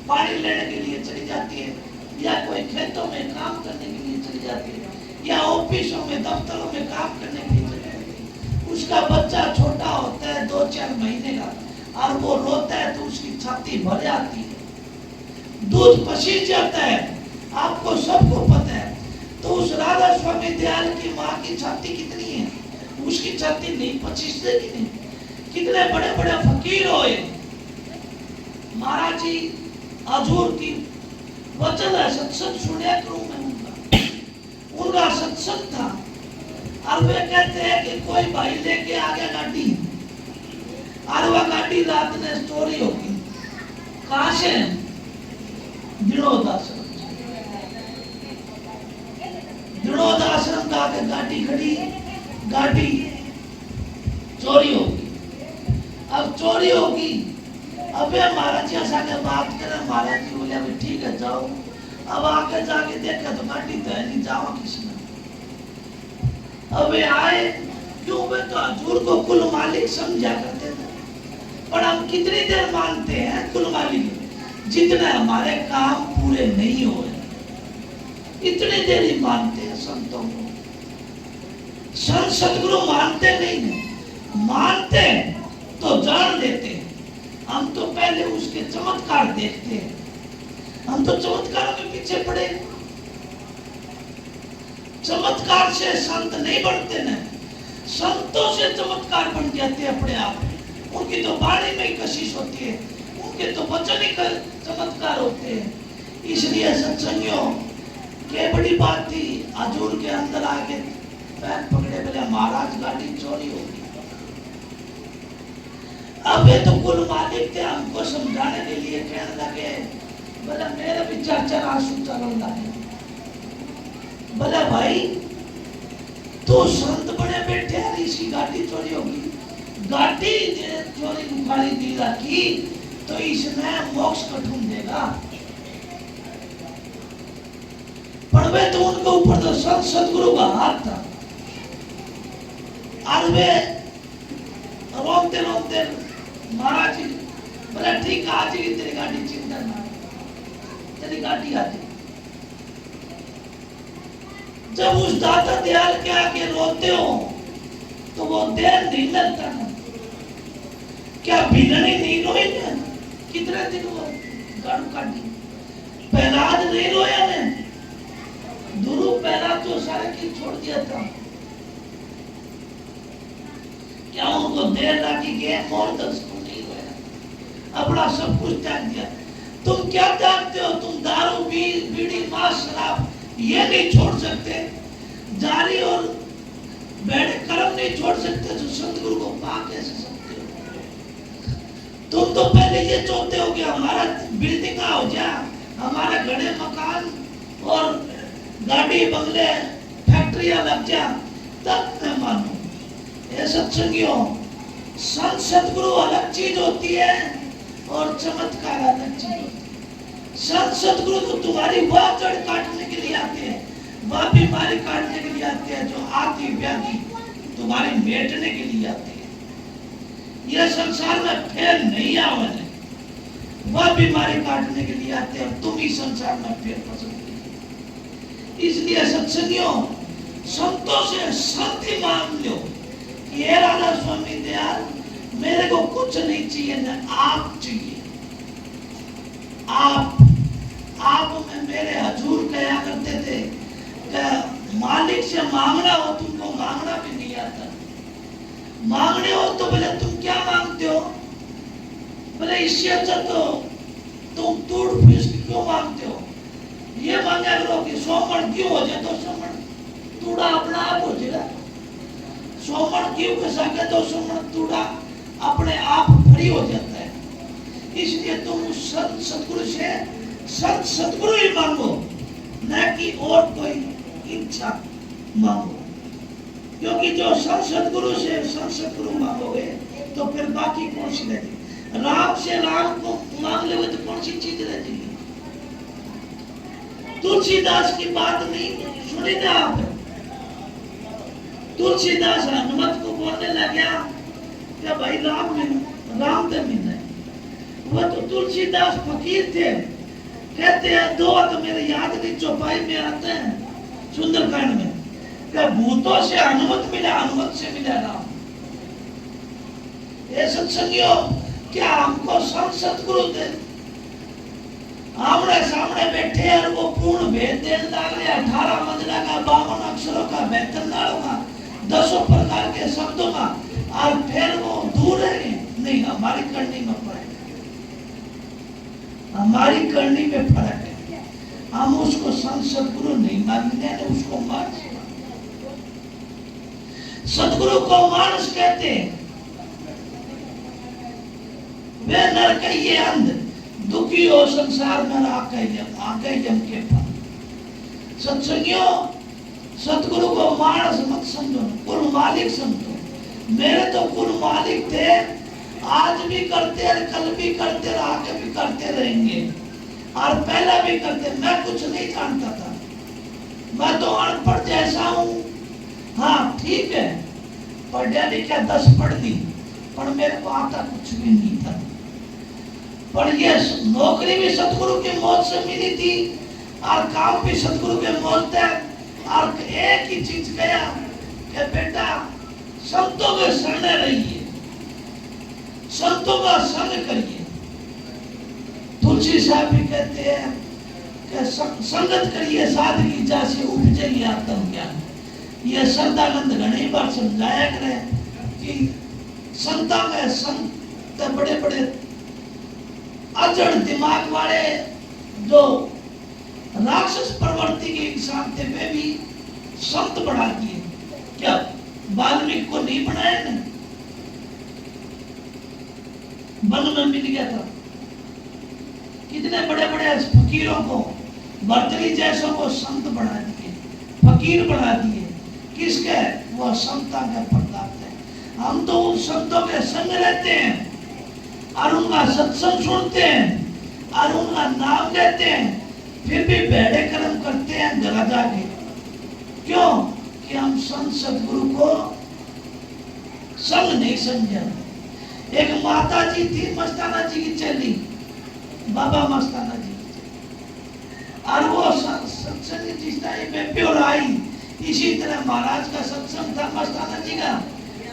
पानी लेने के लिए चली जाती है, या कोई खेतों में काम करने के लिए चली जाती है, या ऑफिसों में दफ्तरों में काम करने के लिए चली जाती है। उसका बच्चा छोटा होता है 2-4 महीने का, और वो रोता है तो उसकी छाती भर जाती है, दूध पसीज जाता है, आपको सबको पता है। तो उस राधा स्वामी दयाल की माँ की छाती कितनी है? उसकी छाती नहीं पसीजती कि नहीं? कितने बड़े बड़े फकीर होए, महाराज जी हजूर की वचन है, सत्संग सुनया करूं मैं उनका सत्संग था। और वे कहते हैं कि कोई भाई लेके आ गया गाड़ी, और वह गाड़ी रात में चोरी होगी। कहां से? दृढ़ोदाश्रम। दृढ़ोदाश्रम का आगे गाड़ी खड़ी, गाड़ी चोरी होगी। अब चोरी होगी, अबे महाराज जी ऐसा के बात करें, महाराज जी बोले अभी ठीक है जाओ। अब आके जाके देखा तो गाड़ी तो है नहीं, जाओ किसी ने। अबे आए, क्यों? वे तो हजूर को कुल मालिक समझा करते थे, पर हम कितनी देर मानते हैं कुल मालिक, जितने हमारे काम पूरे नहीं हुए, इतनी देर ही मानते हैं संतों को। संत सतगुरु मानते नहीं है, मानते तो जान लेते हैं। हम तो पहले उसके चमत्कार देखते हैं, हम तो चमत्कारों के पीछे पड़े। चमत्कार से संत नहीं बनते न, संतों से चमत्कार बन जाते हैं अपने आप। उनकी तो वाणी में ही कशिश होती है, उनके तो वचन ही चमत्कार होते हैं। इसलिए सत्संगियों के बड़ी बात थी, हजूर के अंदर आके पैर पकड़े, बोले महाराज गाड़ी चोरी होगी। अब ये तो कुल मालिक थे, हमको समझाने के लिए कहने लगे, बोला मेरे भी 4 आंसू चल लगे। बोला भाई तो संत बड़े बैठे हैं, इसकी गाड़ी चोरी होगी। गाड़ी चोरी उखाड़ी दी रखी तो इसमें मोक्ष को ढूंढेगा। पर वे तो उनके ऊपर तो संत सतगुरु का हाथ था, और वे रोते रोते महाराज जी बोला ठीक है, आज ही तेरी गाड़ी, चिंता ना, तेरी गाड़ी आ जाएगी। जब उस दाता दयाल के आगे रोते हो तो वो देर नहीं लगता ना। क्या भिलनी नहीं रोई ने? कितने दिन हुए गाड़ू काटी, पहलाद नहीं रोया ने, दुरु पहला तो सारे की छोड़ दिया था। क्या उनको देर लगी गए? मोर 10 को नहीं रोया, अपना सब कुछ त्याग दिया। तुम क्या त्यागते हो? तुम दारू, बीड़ी, मांस, शराब ये नहीं छोड़ सकते, जारी और बैठे कर्म नहीं छोड़ सकते, जो सतगुरु को पा कैसे सकते हो? तुम तो पहले ये चाहते हो कि हमारा बिल्डिंग हो जा, हमारे घरे मकान और गाड़ी बंगले फैक्ट्रियां लग जा, तब मैं मानू। ये सत्संगियों, संत सदगुरु अलग चीज होती है और चमत्कार अलग चीज होती है। संत सदगुरु तो तुम्हारी वह जड़ काटने के लिए आते हैं, वह बीमारी काटने के लिए आते हैं जो आती व्याधि तुम्हारी मेटने के लिए आते हैं। यह संसार में फेर नहीं आवे, वह बीमारी काटने के लिए आते हैं, तुम ही संसार में फेर पसंद कीजिए। इसलिए सत्संगियों, संतों से शांति मांग लो कि हे राधा स्वामी दयाल, मेरे को कुछ नहीं चाहिए, न आप चाहिए। आप में मेरे हजूर कहा करते थे कि मालिक से मांगना हो तुमको मांगना भी नहीं आता, मांगने हो तो बोले तुम क्या मांगते हो? बोले इससे अच्छा तो तुम तूड़ फीस क्यों मांगते हो? ये मांगा करो कि 100 मन क्यों हो जाए तो 100 मन तूड़ा अपना आप हो जाएगा। 100 मन क्यों के सके तो 100 मन तूड़ा अपने आप फ्री हो जाता है। इसलिए तुम उस संत सदगुरु से संत सदगुरु ही मांगो, न कि और कोई इच्छा मांगो। क्योंकि जो संत सदगुरु से संत सदगुरु मांगोगे तो फिर बाकी कौन सी रहेगी? राम से राम को मांग लोगे तो कौन सी चीज रहेगी? तुलसीदास की बात नहीं सुनी ना आप? तुलसीदास हनुमत को बोलने लग गया कि भाई राम तो मिलना है। वह तो तुलसीदास फकीर थे, कहते हैं दो तो मेरे याद नहीं चौपाई में आते हैं सुंदरकांड में, कि भूतों से हनुमत मिला, हनुमत से मिला राम। ये सत्संगियों, क्या हमको संत सदगुरु थे आमने सामने बैठे और वो पूर्ण भेद देने लगे, 18 मंजिला का 52 अक्षरों का वेतन डालूंगा 10 प्रकार के शब्दों का, और फिर वो दूर है? नहीं, हमारी करनी में फर्क है, हमारी करनी में फर्क है। हम उसको संत सदगुरु नहीं मानते, उसको मानस सदगुरु को मानस कहते हैं। वे नरकइये अंध दुखी हो संसार में आगे जम के फल। सत्संगियों, सतगुरु को मानस मत समझो, कुल मालिक समझो। मेरे तो कुल मालिक थे, आज भी करते हैं, कल भी करते और आगे भी करते रहेंगे, और पहले भी करते। मैं कुछ नहीं जानता था, मैं तो अनपढ़ जैसा हूँ। हाँ ठीक है, पढ़ा लिखा 10 पढ़ ली, पर मेरे को आता कुछ भी नहीं था। पर ये नौकरी भी सतगुरु की मौत से मिली थी, और काम भी सतगुरु के मौत थे, और एक ही चीज गया कि बेटा संतों के शरण रहिए, संतों का संग करिए। तुलसी साहब भी कहते हैं कि संगत करिए साधकी जासे उपजई आत्मज्ञान। ये संतानंद घणी बार समझाया करे कि संता के संत बड़े बड़े अजड़ दिमाग वाले जो राक्षस प्रवृत्ति के इंसान थे, वे भी संत बना दिए। क्या वाल्मीकि को नहीं बनाया ना? वन में मिल गया था, कितने बड़े बड़े फकीरों को, भर्तृहरि जैसों को संत बना दिए, फकीर बना दिए। किसके? वो संता के प्रताप थे। हम तो उन संतों के संग रहते हैं, और उनका सत्संग सुनते हैं, और उनका नाम लेते हैं, फिर भी बेड़े कर्म करते हैं जगह जाके। क्यों? कि हम संत सदगुरु को संग नहीं समझा। एक माता जी थी, मस्ताना जी की चली, बाबा मस्ताना जी, और वो सत्संग जिस टाइम में प्योर आई, इसी तरह महाराज का सत्संग था मस्ताना जी का,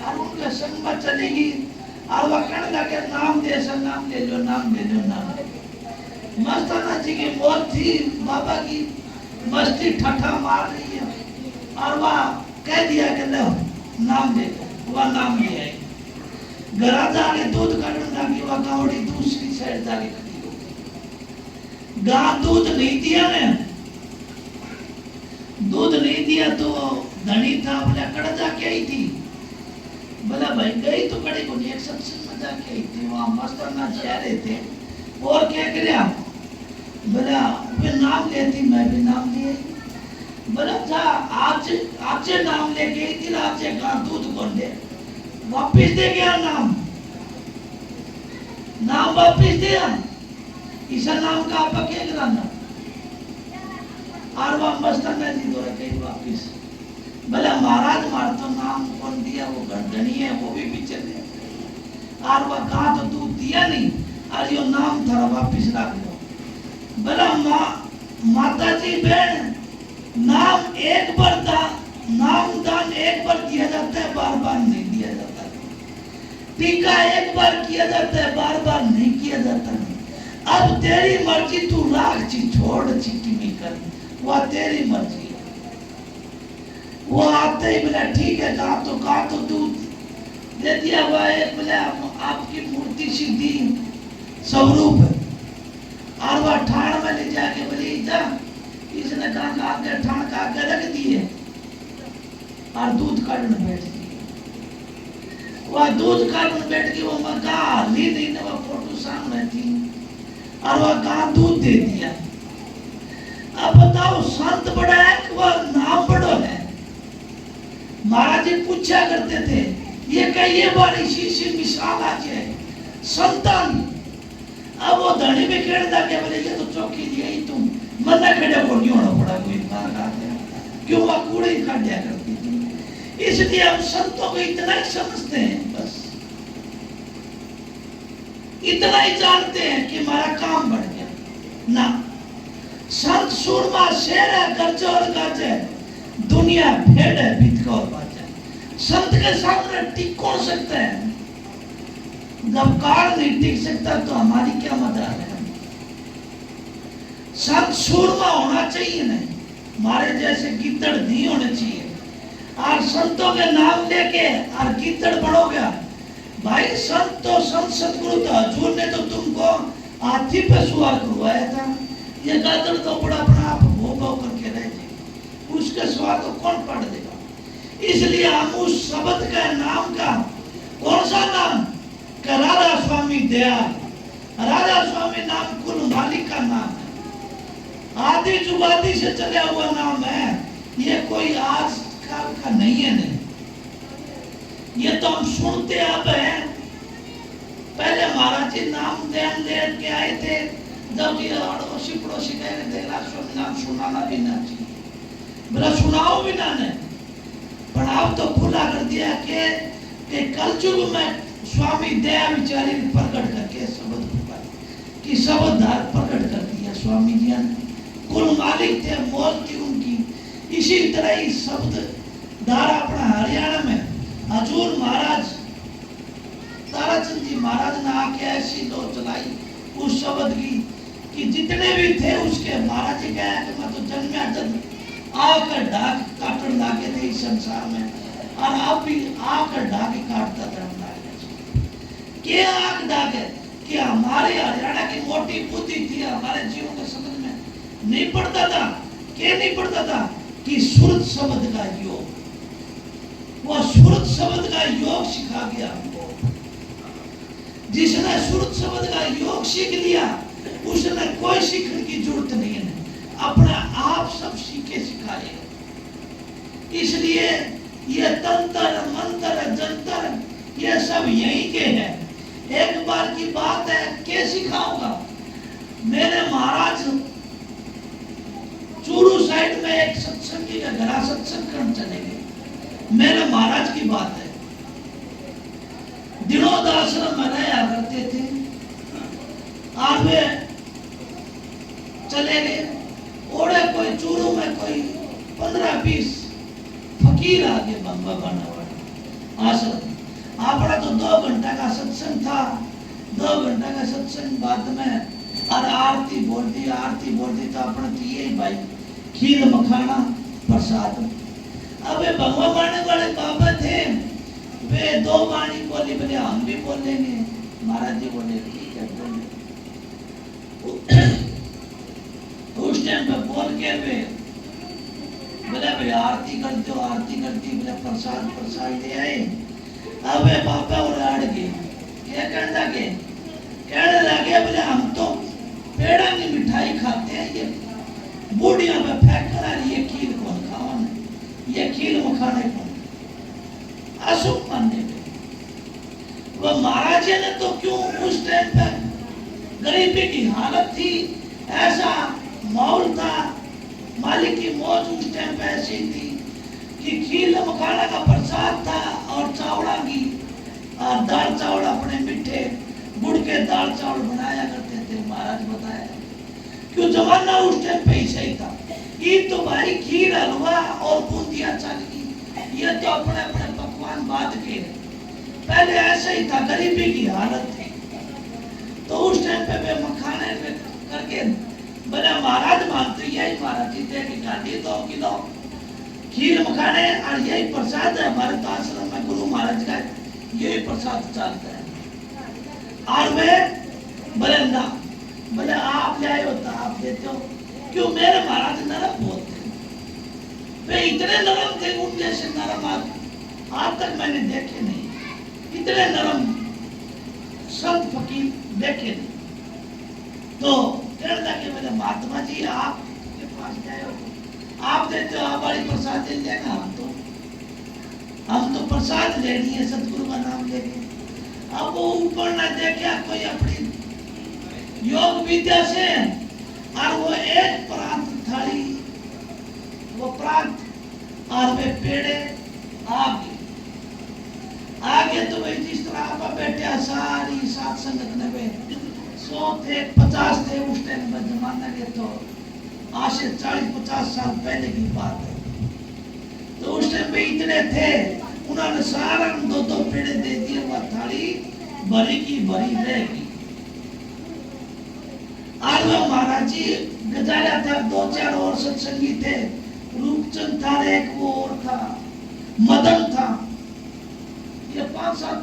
और उनके संग में चलेगी, और वह कहने लगे नाम दे सर, नाम ले लो, नाम ले लो, नाम ले लो। मस्ताना जी की मौत थी, बाबा की मस्ती ठट्ठा मार रही है, और वह कह दिया कि लो नाम ले लो। वह नाम ले आई, घर जाके दूध काटने लगी, वह गावड़ी दूसरी साइड जाके खड़ी हो गई। गां दूध नहीं दिया ने, दूध नहीं दिया तो धनी था, बोले कड़ जाके आई थी। बोला भाई गई तो कड़े को नहीं, एक सत्संग में जाके थी वहाँ मस्ताना शहरे थे और क्या करिया बोला वे नाम लेती मैं भी नाम लिए बोला था आज नाम लेके थी आज कहाँ दूध कौन दे वापिस दे गया नाम वापिस दिया इस नाम का आप क्या कराना और वह मस्ताना जी दो कहीं वापिस भले महाराज मार तो नाम कौन दिया वो गंडनी है वो भी पीछे दे और वह कहा तो दूध दिया नहीं और यो नाम थोड़ा वापिस रख लो भला माता जी बहन नाम एक बार नाम दान एक बार दिया जाता है बार बार नहीं दिया जाता टीका एक बार किया जाता है बार बार नहीं किया जाता नहीं अब तेरी मर्जी तू राख ची छोड़ ची की कर वह तेरी मर्जी वो आते ही बोला ठीक है कहा तो दूध दे दिया हुआ है बोले आपकी मूर्ति सीधी स्वरूप है और वह ठाण में ले जाके बोले जा इसने कहा आगे ठाण का आगे रख दिए और दूध काटने बैठ दिए वह दूध काटने बैठ गई वो मैं कहा ली नहीं ना वह फोटो सामने थी और वह कहा दूध दे दिया अब बताओ संत बड़ा है कि वह नाम बड़ो है महाराज जी पूछा करते थे ये कहिए बारी शीशी मिसाल आज है संतान अब वो धनी में खेलता के बोले ये तो चौकी दिया ही तुम मन्ना खड़े को नहीं होना पड़ा कोई क्यों वह कूड़े ही काट दिया करती थी इसलिए हम संतों को इतना ही समझते हैं बस इतना ही जानते हैं कि हमारा काम बढ़ गया ना संत सूरमा शेर है गर्ज और गाज है दुनिया भेड़ है बीत और बाजा संत के सामने टिक कौन सकता है जब काल नहीं टिक सकता तो हमारी क्या मदद है संत सूरमा होना चाहिए नहीं हमारे जैसे गिद्दड़ नहीं होने चाहिए और संतों के नाम लेके और गिद्दड़ बढ़ोगे भाई संत तो संत सतगुरु तो हजूर ने तो तुमको हाथी पे सवार करवाया था ये गिद्दड़ तो बड़ा अपना आप भो भो करके रह जाए उसके सवार को कौन पढ़ देगा इसलिए हम उस शब्द का नाम का कौन सा नाम का राधा स्वामी दयाल राधा स्वामी नाम कुल मालिक का नाम है आदि जुगादी से चला हुआ नाम है ये कोई आज काल का नहीं है नहीं ये तो हम सुनते अब हैं पहले महाराज जी नाम ध्यान दे के आए थे जब ये अड़ोसी पड़ोसी कह रहे थे स्वामी नाम सुनाना भी ना चाहिए बोला सुनाओ भी ना ने पर आप तो खुला कर दिया कि कलयुग में स्वामी दया विचारी प्रकट करके शब्द की शब्द धार प्रकट कर दिया स्वामी जी ने कुल मालिक थे मौत थी उनकी इसी तरह ही शब्द धार अपना हरियाणा में हजूर महाराज ताराचंद जी महाराज ने आके ऐसी दो चलाई उस शब्द की कि जितने भी थे उसके महाराज जी कहा कि मैं तो जन्मया जब आकर ढाक काटन लागे थे इस संसार में और आप भी आकर ढाके काटता धर्म क्या आग डाके कि हमारे हरियाणा की मोटी बुद्धि थी हमारे जीवन के समझ में नहीं पड़ता था क्या नहीं पड़ता था कि सुरत शब्द का योग वो सुरत शब्द का योग सिखा गया हमको जिसने सुरत शब्द का योग सीख लिया उसने कोई सीखने की जरूरत नहीं है अपना आप सब सीखे सिखाए इसलिए ये तंत्र मंत्र जंतर ये सब यही के हैं एक बार की बात है क्या सिखाऊंगा मेरे महाराज चूरू साइड में एक सत्संगी का घरा सत्संग करने चले गए मेरे महाराज की बात है दिनोद आश्रम में रहा करते थे और वे चले गए ओढ़े कोई चूरू में कोई 15-20 फकीर आगे बम्बा बना हुआ आश्रम आपका तो 2 घंटा का सत्संग था 2 घंटा का सत्संग बाद में और आरती बोल दी तो अपने तो यही भाई खीर मखाना प्रसाद अब भगवान मारने वाले बाबा थे वे 2 वाणी बोली बोले हम भी बोल लेंगे महाराज जी बोले ठीक है बोले उस टाइम पे बोल के वे बोले भाई आरती करती बोले प्रसाद ले आए अब बाबा और अड़ गए क्या कहने लगे बोले हम तो पेड़ा की मिठाई खाते हैं, ये बूढ़िया में फेंक कर ये खीर कौन खावा, ये खीर मखाने कौन, अशुभ मानने पे वो महाराज जी ने तो क्यों उस टाइम पर गरीबी की हालत थी, ऐसा माहौल था, मालिक की मौज उस टाइम पे ऐसी थी कि खीर मखाना का प्रसाद था और चावड़ा की दाल चावल अपने मीठे गुड़ के दाल चावल बनाया करते थे। महाराज बताया क्यों जमाना उस टाइम पे ही सही था। ये तो भाई खीर हलवा और बूंदिया चल गई, ये तो अपने अपने पकवान बाद के, पहले ऐसा ही था, गरीबी की हालत थी। तो उस टाइम पे वे मखाने करके बड़ा महाराज मानते यही महाराज जी थे कि गांधी 2 किलो खीर मखाने और यही प्रसाद है हमारे तो आश्रम में गुरु महाराज का यही प्रसाद चलता है। और वे बोले ना, बोले आप ले आए होता आप देते हो, क्यों मेरे महाराज नरम बहुत थे, वे इतने नरम थे, उन जैसे नरम आज तक मैंने देखे नहीं, इतने नरम संत फकीर देखे नहीं। तो कहने लगे बोले महात्मा जी आपके पास गए हो, आप देते हो, आप बड़ी प्रसाद दे देना, हम तो प्रसाद लेनी है, सतगुरु का नाम लेके। अब वो ऊपर न देखा कोई अपनी योग विद्या से, और वो एक प्रांत थाली, वो प्रांत और वे पेड़े आगे तो भाई जिस तरह आप बैठे सारी सात संगत ने वे 100 थे 50 थे उस टाइम में जमाना के, तो आज से 40-50 साल पहले की बात है। तो उस टाइम पे इतने थे, उन्होंने सारा 2-2 पेड़े दे दिए, वह थाली भरी की भरी रहेगी। आज वो महाराज जी गजारा था, 2-4 और सत्संगी थे, रूपचंद था, एक वो और था, मदन था, ये 5-7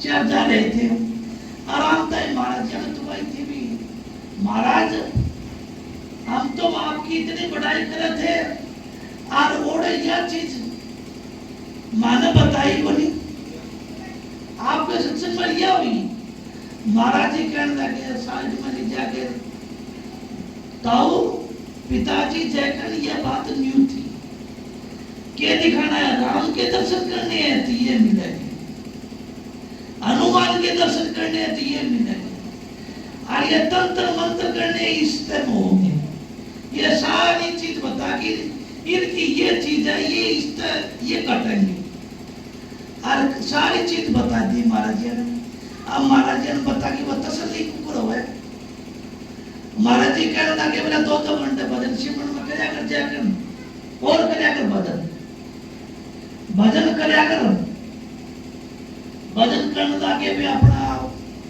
चार जा रहे थे। आराम था महाराज जी ने तो भाई थी भी, महाराज हम तो आपकी इतनी बड़ाई करे थे और ओढ़े यह चीज माने बताई बोली आपके सत्संग में लिया हुई। महाराज जी कहने लगे साइड में ले जाके, ताऊ पिताजी जयकर यह बात न्यू थी, के दिखाना है, राम के दर्शन करने हैं तो ये मिलेगी, हनुमान के दर्शन करने हैं तो ये मिलेगी, और ये तंत्र मंत्र करने इस तरह होंगे, ये सारी चीज बता के इनकी ये चीज है, ये इस तरह ये कटेंगे, और सारी चीज बता दी महाराज जी ने। अब महाराज जी ने बता कि वो तसल्ली कुकर हुए। महाराज जी कहने लगे बोला 2-2 घंटे भजन सिमरन में कर्या कर जाकर और कर्या कर भजन कर्या कर, भजन करने लगे भी अपना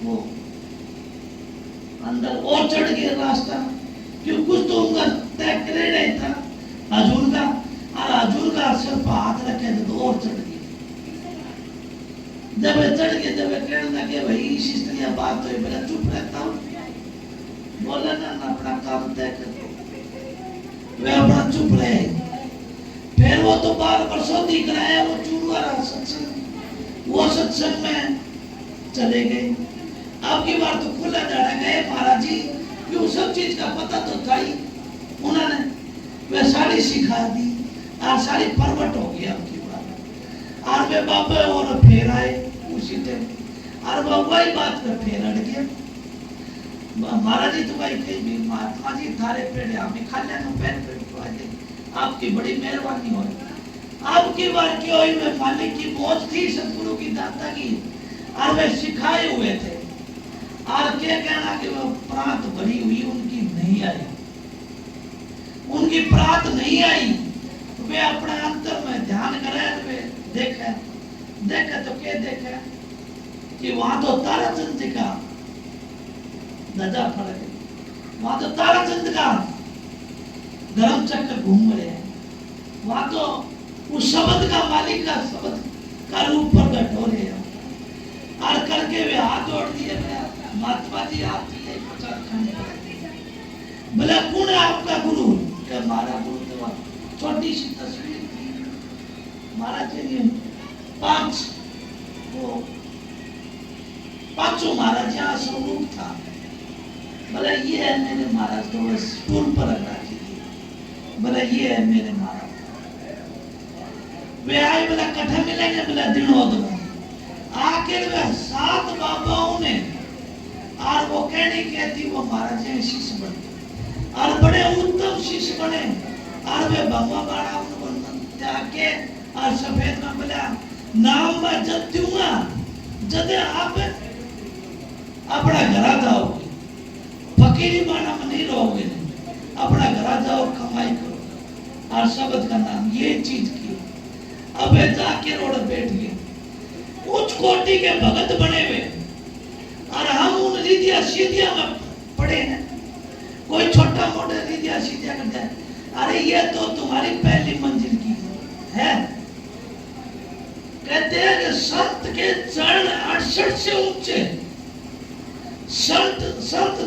वो अंदर और चढ़ गए रास्ता, क्यों कुछ तो उनका तय करे नहीं था हजूर का, और हजूर का सिर पर हाथ रखे तो और चढ़ गए। जब चढ़ गए, जब कहने लगे भाई इसी तरह बात हुई, बोला चुप रहता हूँ, बोला ना अपना काम तय कर, वे अपना चुप रहे। फिर वो तो 12 वर्षों दिख रहा है, वो चूड़वारा सत्संग, वो सत्संग में चले गए। अब की बार तो खुला जाने गए महाराज जी, क्यों सब चीज का पता तो था ही, उन्होंने वे सारी सिखा दी और सारी परवट हो गई। अब की बार और वे बाबा और फिर आए उसी टाइम, और बाबा ही बात कर फिर अड़ गया। महाराज जी तो भाई कहीं भी महात्मा जी थारे पेड़ हमें खा लेना पैर पे आपकी बड़ी मेहरबानी हो। आपकी बार क्यों हुई, वे मालिक की मौज थी, सतगुरु की दाता की, और वे सिखाए हुए थे, और क्या कहना कि वो प्रात भरी हुई उनकी नहीं आई, उनकी प्रात नहीं आई, वे अपने अंतर में ध्यान करें, वे देखे तो क्या देखे कि वहां तो ताराचंद का नजा फड़ गई, वहां तो ताराचंद का धर्म चक्र घूम रहे हैं, वहां तो उस शब्द का मालिक का शब्द का रूप प्रकट हो रहे हैं, और करके वे हाथ जोड़ दिए, महात्मा जी आप बोला कौन है आपका गुरु, क्या हमारा गुरु तो छोटी सी तस्वीर थी महाराज जी ने 500 सो महाराज यहाँ स्वरूप था। बोले ये है मेरे महाराज, तो वो स्टूल पर रख रखी थी। बोले ये है मेरे महाराज। वे आए, बोला कट्ठा मिलेंगे, बोला दिनोद में। आखिर वे 7 बाबाओं ने और वो कहनी कहती वो महाराज शिष्य बने और बड़े उत्तम शिष्य बने और वे भगवा बाड़ा जाके और सफेद में बोला नाम मैं जब दूंगा जब आप अपना घर जाओगे, फकीरी बाना में नहीं रहोगे, अपना घर जाओ कमाई करो और शब्द का नाम ये चीज की। अब जाके रोड बैठ गए, उच्च कोटि के भगत बने हुए और हम उन रीतिया सीधिया में पड़े हैं। कोई छोटा मोटा रीतिया सीधिया करता है, अरे ये तो तुम्हारी पहली मंजिल की है। कहते हैं कि संत के चरण 68 से ऊंचे, संत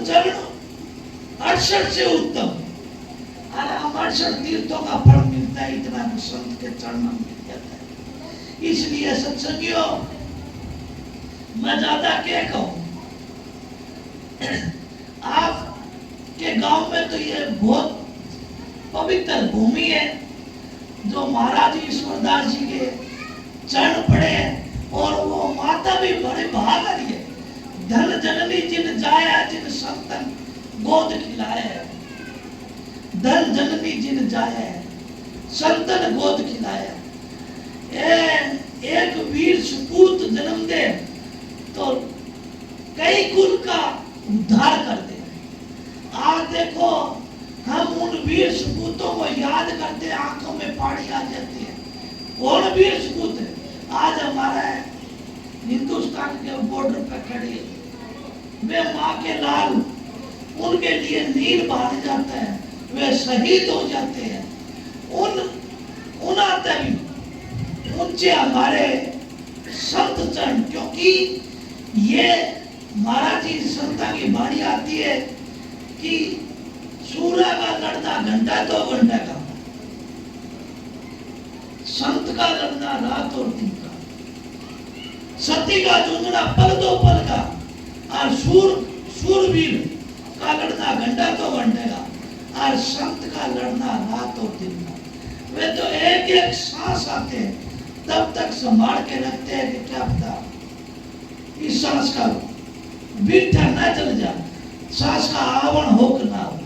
चरण 68 से उत्तम। अरे हम 68 तीर्थों का फल मिलता है, इतना तो संत के चरण में मिल जाता है। इसलिए सत्संगियों मैं ज्यादा क्या कहूं, आपके गांव में तो ये बहुत पवित्र भूमि है जो महाराज ईश्वरदास जी के चरण पड़े हैं और वो माता भी बड़े भागी है। धन जननी जिन जाया जिन संतन गोद खिलाया, धन जननी जिन जाया संतन गोद खिलाया। एक वीर सुपूत जन्म दे तो कई कुल का उद्धार कर दे। आज देखो हम उन वीर सपूतों को याद करते, आंखों में पानी आ जाती है। कौन वीर सपूत है? आज हमारा हिंदुस्तान के बॉर्डर पर खड़े वे माँ के लाल, उनके लिए नीर बहा जाता है, वे शहीद हो जाते हैं। उन आते भी ऊंचे हमारे संत चरण, क्योंकि ये महाराज जी संता की बाणी आती है कि सूर्य का लड़ना घंटा 2 घंटे का, संत का लड़ना रात और दिन का, सती का झुंझुना पल 2 पल का और सूरवीर का लड़ना घंटा 2 घंटे का और संत का लड़ना रात और दिन का। वे तो एक एक सांस आते हैं तब तक संभाल के रखते हैं कि क्या पता इस सांस का बीठा न चल जाए, सांस का आवरण हो कि ना हो।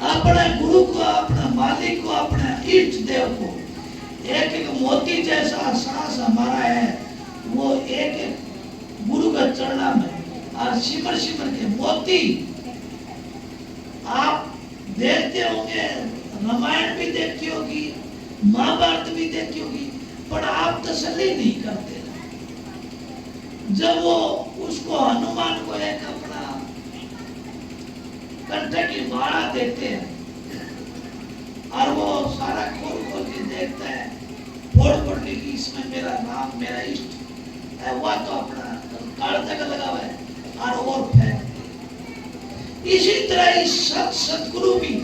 अपने गुरु को, अपने मालिक को, अपने इष्ट देव को एक एक मोती जैसा सांस हमारा है, वो एक एक गुरु के चरणा में और सिमर सिमर के मोती। आप देखते होंगे, रामायण भी देखी होगी, महाभारत भी देखी होगी, पर आप तसल्ली नहीं करते। जब वो उसको हनुमान को एक अपना कंठे की माला देते हैं और वो सारा खोल खोल के देखता है, फोड़ फोड़ के कि इसमें मेरा नाम, मेरा इष्ट है, वह तो अपना काल तक लगा हुआ है और फेंक। इसी तरह इस सतगुरु भी,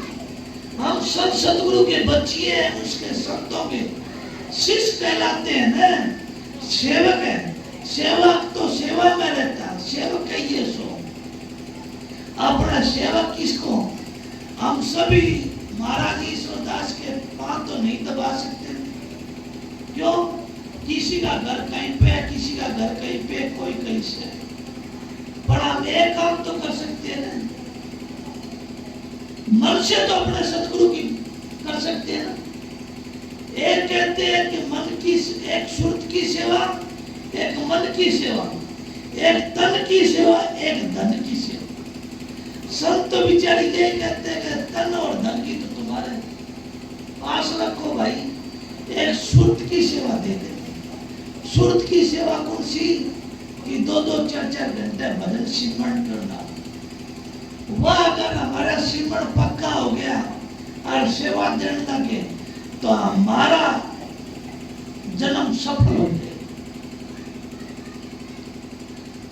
हम सतगुरु के बच्चे हैं, उसके संतों के शिष्य कहलाते हैं ना, सेवक है। सेवक तो सेवा में रहता है, सेवक कहिए सो। अपना सेवक किसको? हम सभी महाराज ईश्वरदास के पांव तो नहीं दबा सकते। क्यों? किसी का घर कहीं पे, किसी का घर कहीं पे, कोई कहीं से, पर हम एक काम तो कर सकते हैं, मन से तो अपने सतगुरु की कर सकते हैं। एक कहते हैं कि मन की, एक सुरत की सेवा, एक मन की सेवा, एक तन की सेवा, एक धन की सेवा। संत विचारी ये कहते हैं कि तन और धन की तो तुम्हारे पास रखो भाई, एक सुरत की सेवा दे दे। सुरत की सेवा कौन सी? कि 2-2, 4-4 घंटे भजन सिमरण करना। वह अगर हमारा सिमरण पक्का हो गया और सेवा देने लगे तो हमारा जन्म सफल हो गया।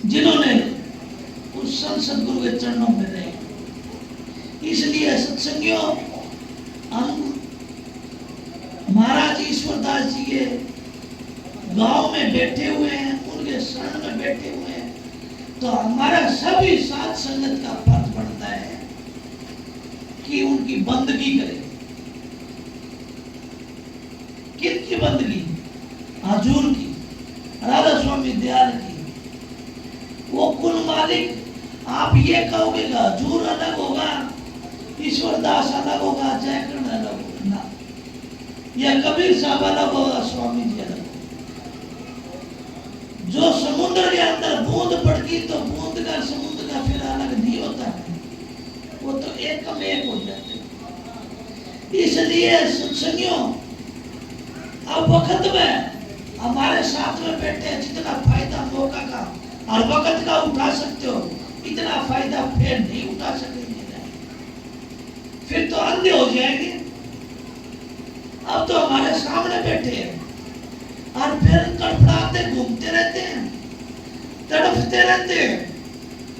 जिन्होंने उस संत गुरु के चरणों में रहे, इसलिए सत्संगियों, हम महाराज ईश्वरदास जी के गांव में बैठे हुए हैं, उनके शरण में बैठे हुए हैं, तो हमारा सभी साथ संगत का फर्ज बनता है कि उनकी बंदगी करें। किसकी बंदगी? हजूर की, राधा स्वामी दयाल की। वो कुल मालिक। आप ये कहोगे कि हजूर अलग होगा, ईश्वर दास अलग होगा, जयकर्ण अलग होगा ना, या कबीर साहब अलग होगा, स्वामी जी अलग होगा। जो समुद्र के अंदर बूंद पड़ती तो बूंद का समुद्र का फिर अलग नहीं होता है, वो तो एक कम एक हो जाते। इसलिए सत्संगियों, अब वक्त में हमारे साथ में बैठे जितना फायदा मौका का और वक्त का उठा सकते हो, इतना फायदा फिर नहीं उठा सकेंगे, फिर तो अंधे हो जाएंगे। अब तो हमारे सामने बैठे हैं और फिर कड़फड़ाते घूमते रहते हैं, तड़फते रहते हैं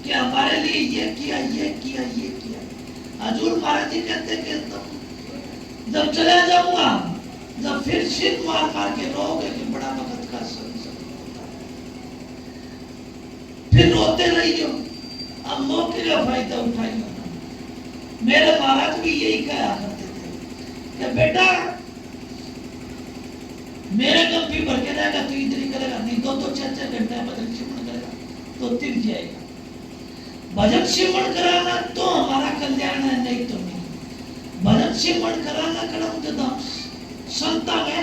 कि हमारे लिए ये किया, ये किया, ये किया। हजूर महाराज जी कहते कि तुम जब चला जाऊंगा, जब फिर सिर मार मार के रोगे कि बड़ा वक्त का संसद होता है, फिर रोते रहियो, अब मौके का फायदा उठाइयो। मेरे महाराज भी यही कहा करते थे कि बेटा मेरे कम भी भर के रहेगा तो इधर ही करेगा, नहीं तो 4-4 घंटे भजन सिमरन करेगा तो तिर जाएगा। भजन सिमरन कराना तो हमारा कल्याण है, नहीं तो नहीं। भजन सिमरन कराना करम तो दाम संता में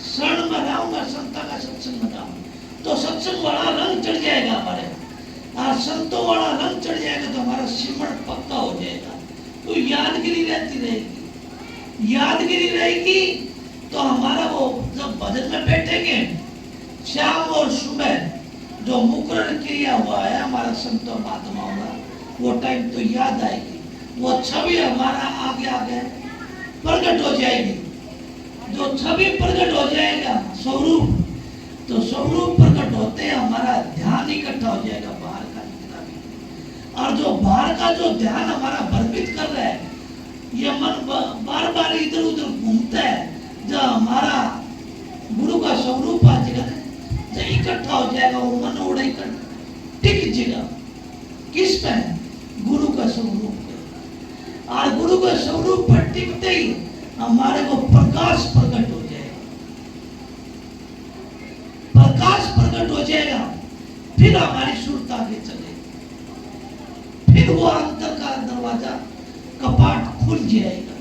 शरण में रहूंगा, संता का सत्संग में रहूंगा तो सत्संग वाला रंग चढ़ जाएगा हमारे, और संतों वाला रंग चढ़ जाएगा तो हमारा सिमरन पक्का हो जाएगा। तो यादगिरी रहती रहेगी, यादगिरी रहेगी तो हमारा वो जब भजन में बैठेंगे शाम और सुबह जो मुकर्रर किया हुआ है हमारा संतों महात्माओं का, वो टाइम तो याद आएगी, वो छवि हमारा आगे आगे प्रकट हो जाएगी। जो छवि प्रकट हो जाएगा स्वरूप, तो स्वरूप प्रकट होते हमारा ध्यान इकट्ठा हो जाएगा बाहर का जितना भी, और जो बाहर का जो ध्यान हमारा भ्रमित कर रहा है, ये मन बार बार इधर उधर घूमता है, जो हमारा गुरु का स्वरूप आ जाएगा, जो इकट्ठा हो जाएगा, वो मन उड़ा टिक जाएगा। किस पे? गुरु का स्वरूप पे। और गुरु का स्वरूप पर टिकते ही हमारे को प्रकाश प्रकट हो जाएगा, प्रकाश प्रकट हो जाएगा, फिर हमारी सुरत आगे चलेगी, फिर वो अंतर का दरवाजा कपाट खुल जाएगा।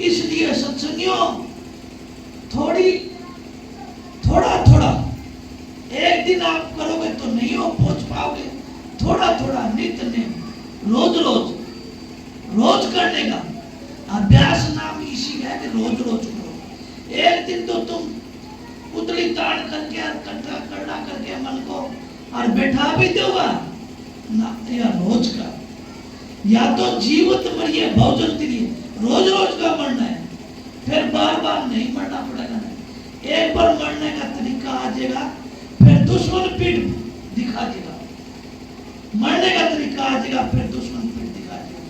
इसलिए सत्संगियों, थोड़ा थोड़ा एक दिन आप करोगे तो नहीं हो पहुंच पाओगे, थोड़ा थोड़ा नित्य ने रोज करने का अभ्यास नाम इसी है कि रोज करो। एक दिन तो तुम उतली ताड़ करके इकट्ठा करना करके मन को और बैठा भी दोगा ना, या रोज का, या तो जीवित मरिए भोजन दिलिए, रोज का मरना है, फिर बार बार नहीं मरना पड़ेगा। एक बार मरने का तरीका आ जाएगा, फिर दुश्मन पीठ दिखा देगा, मरने का तरीका आ जाएगा, फिर दुश्मन पीठ दिखा देगा।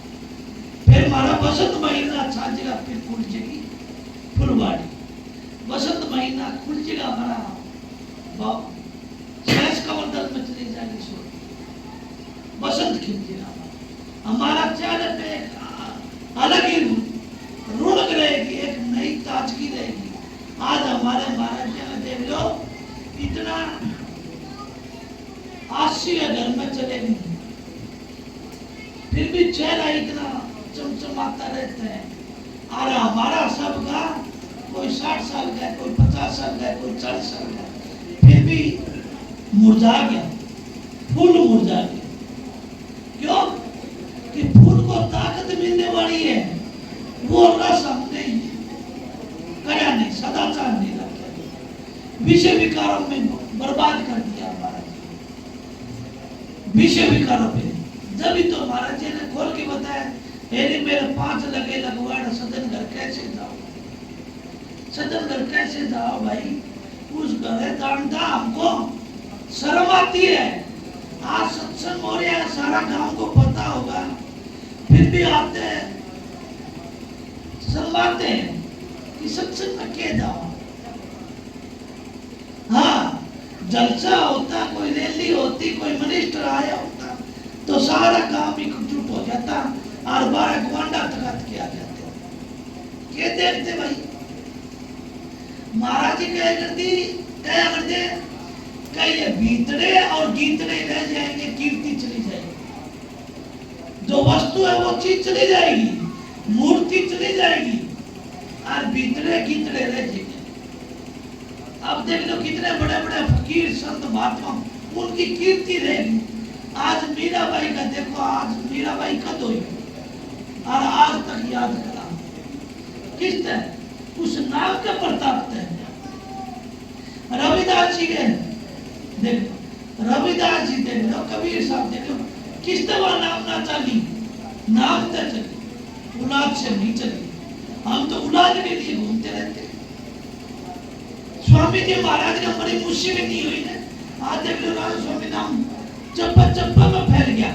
फिर हमारा बसंत महीना अच्छा जाएगा, फिर खुल जाएगी फुलवाड़ी, बसंत महीना खुल जाएगा हमारा सहज कमल दल में चली जाएगी सोच, बसंत खिल जाएगा हमारा चेहरे पे अलग ही रौनक रहेगी, एक नई ताजगी रहेगी। आज हमारे महाराज जी ने देख लो इतना आशी घर में चले गए, फिर भी चेहरा इतना चमचमाता रहता है। और हमारा सबका कोई 60 साल का, कोई 50 साल का, कोई 40 साल का, फिर भी मुरझा गया, फूल मुरझा गया। क्यों? कि फूल को ताकत मिलने वाली है, वो रस हमने करा नहीं, सदाचार नहीं रखा, विषय विकारों में बर्बाद कर दिया हमारा विषय विकारों पे। जब ही तो महाराज जी ने खोल के बताया, मेरे 5 लगे लगवाड़, सदन घर कैसे जाओ, सदन घर कैसे जाओ भाई, उस घर दानदा हमको शर्म आती है। आज सत्संग हो रहा है, सारा गांव को पता होगा, फिर भी आते हैं, शर्माते हैं कि सत्संग में क्या जाओ। हाँ, जलसा होता, कोई रैली होती, कोई मिनिस्टर आया होता, तो सारा काम एकजुट हो जाता और 12 गवांडा तक किया जाते। क्या देखते भाई, महाराज जी क्या करती, क्या करते, कहीं भीतरे और गीतड़े रह जाएंगे, कीर्ति चली जाएगी। जो वस्तु है वो चीज चली जाएगी, मूर्ति चली जाएगी और भीतरे गीतड़े रह जाएंगे। अब देख लो कितने बड़े बड़े फकीर संत महात्मा, उनकी कीर्ति रहेगी। आज मीराबाई का देखो, आज मीराबाई कद हुई और आज तक याद करा, किस तरह उस नाम के प्रताप है। रविदास जी के देखो, रविदास जी देख लो, कबीर साहब देख लो, किस तरह नाम ना चली, नाम तो चली, औलाद से नहीं चली। हम तो औलाद के लिए घूमते रहते। स्वामी जी महाराज का बड़ी मुसीबत नहीं हुई ना, आज देख लो राजा स्वामी नाम चप्पा चप्पा में फैल गया,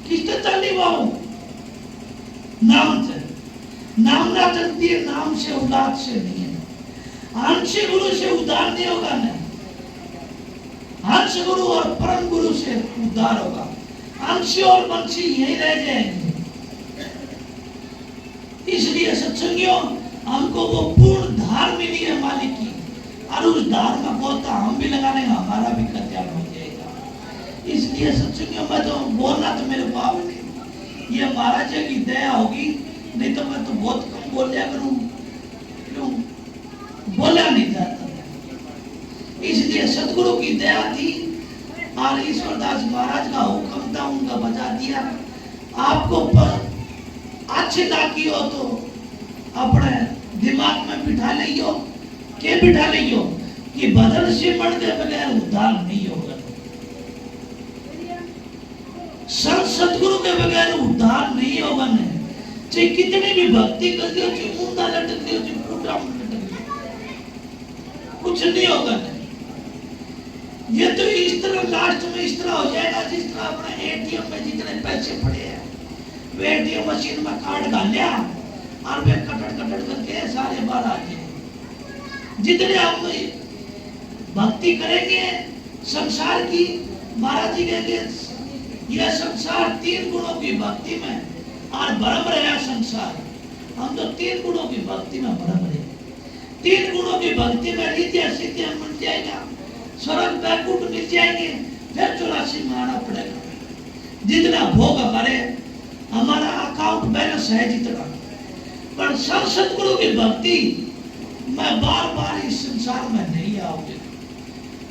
किस तरह चली वो नाम से, नाम ना चलती है, नाम से औलाद से नहीं है। हंस गुरु से उद्धार नहीं होगा ना, हंस गुरु और परम गुरु से उद्धार होगा। हंसी और बंसी यही रह जाएंगे। इसलिए सत्संगियों, हमको वो पूर्ण धार मिली है मालिक की, और उस धार का गोता हम भी लगाने, हमारा भी कल्याण हो जाएगा। इसलिए सत्संगियों, मैं तो बोलना तो मेरे पाप नहीं, ये महाराज की दया होगी, नहीं तो मैं तो बहुत कम बोल लिया करूं, क्यों बोला नहीं जाता। इसलिए सतगुरु की दया थी और ईश्वरदास महाराज का हुक्म था, उनका बजा दिया। आपको अच्छे ना की हो तो अपने दिमाग में बिठा लियो, के बिठा लियो कि भजन सिमरन के बगैर उद्धार नहीं होगा, संत सतगुरु के बगैर उद्धार नहीं होगा। चाहे कितनी भी भक्ति कर दियो, चाहे मुंडा लटक दियो, चाहे पूरा लटक दियो, कुछ नहीं होगा। ये तो इस तरह लास्ट में इस तरह हो जाएगा जिस तरह अपने एटीएम में जितने पैसे पड़े हैं, वे एटीएम मशीन में कार्ड डाल लिया और वे कटट कटट करके सारे बाहर आ गए। जितने हम भक्ति करेंगे संसार की, महाराज जी कहेंगे यह संसार 3 गुणों की भक्ति में और भ्रम रहा संसार। हम तो 3 गुणों की भक्ति में भ्रम रहे। 3 गुणों की भक्ति में नित्य सिद्धि मिल जाएगा, स्वर्ग बैकुंठ मिल जाएंगे, फिर 84 में आना पड़ेगा। जितना भोग हमारे, हमारा अकाउंट बैलेंस है जितना, पर सतगुरु की भक्ति मैं बार बार इस संसार में नहीं आऊंगी।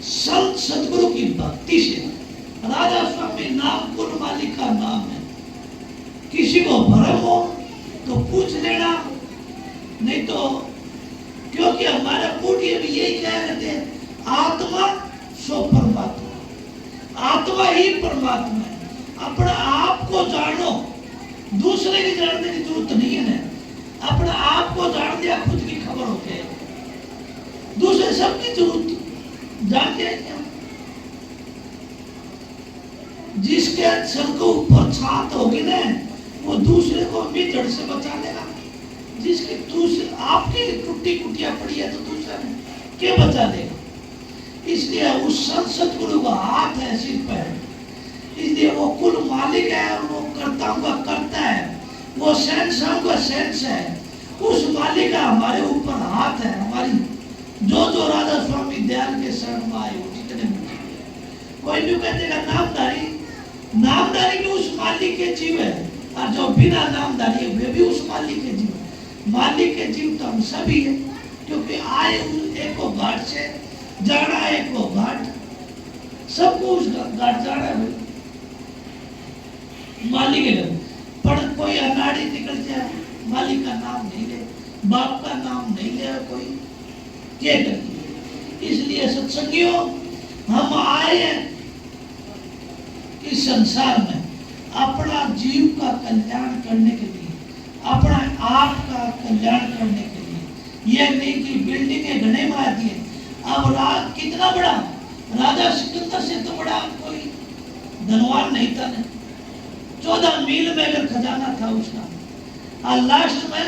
संत सतगुरु की भक्ति से, राजा स्वामी नाम कुल मालिक का नाम है। किसी को भ्रम हो तो पूछ लेना, नहीं तो, क्योंकि हमारे पूर्वज भी यही कह करते हैं, आत्मा सो परमात्मा, आत्मा ही परमात्मा है। अपने आप को जानो, दूसरे की जानने की जरूरत नहीं है ना। अपने आप को जान दिया, खुद की खबर हो गई, दूसरे सबकी जरूरत जान दिया। जिसके सर को ऊपर छात होगी ना, वो दूसरे को भी जड़ से बचा लेगा। जिसकी दूसरे आपकी टूटी कुटिया पड़ी है तो दूसरा क्या बचा देगा। इसलिए उस सतगुरु का हाथ है सिर पे, इसलिए वो कुल मालिक है, वो कर्ताओं का कर्ता है, वो शहंशाह का शहंशाह है। उस मालिक का हमारे ऊपर हाथ है। हमारी जो राजा स्वामी दयाल के शरण में आए हो, जितने कोई भी कहते हैं नामधारी, नामधारी भी उस मालिक के जीव है, और जो बिना नामधारी है वे भी उस मालिक के जीव है। मालिक के जीव तो हम सभी है, क्योंकि आए एक को घाट से, जाना एक को घाट, सबको उस घाट जाना है मालिक है। पर कोई अनाड़ी निकल जाए, मालिक का नाम नहीं ले, बाप का नाम नहीं ले, कोई क्या करती। इसलिए सत्संगियों, हम आए हैं इस संसार में अपना जीव का कल्याण करने के लिए, अपना आप का कल्याण करने के लिए। यह नहीं कि बिल्डिंगें घने बना दिए। अब राज कितना बड़ा, राजा सिकंदर से तो बड़ा कोई धनवान नहीं था ना। 14 मील में अगर खजाना था उसका, और लास्ट में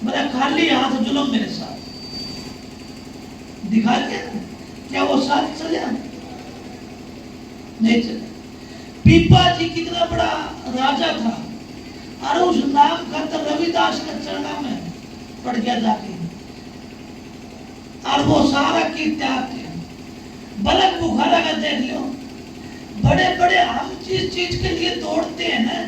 मेरा खाली हाथ जुल्म मेरे साथ दिखा दिया। क्या वो साथ चले नहीं चले। पीपा जी कितना बड़ा राजा था, और उस नाम का तो रविदास का चरणा में पड़ गया जाके, और वो सारा की त्याग किया। बलक बुखारा का देख लो, बड़े बड़े हम जिस चीज के लिए दौड़ते हैं ना,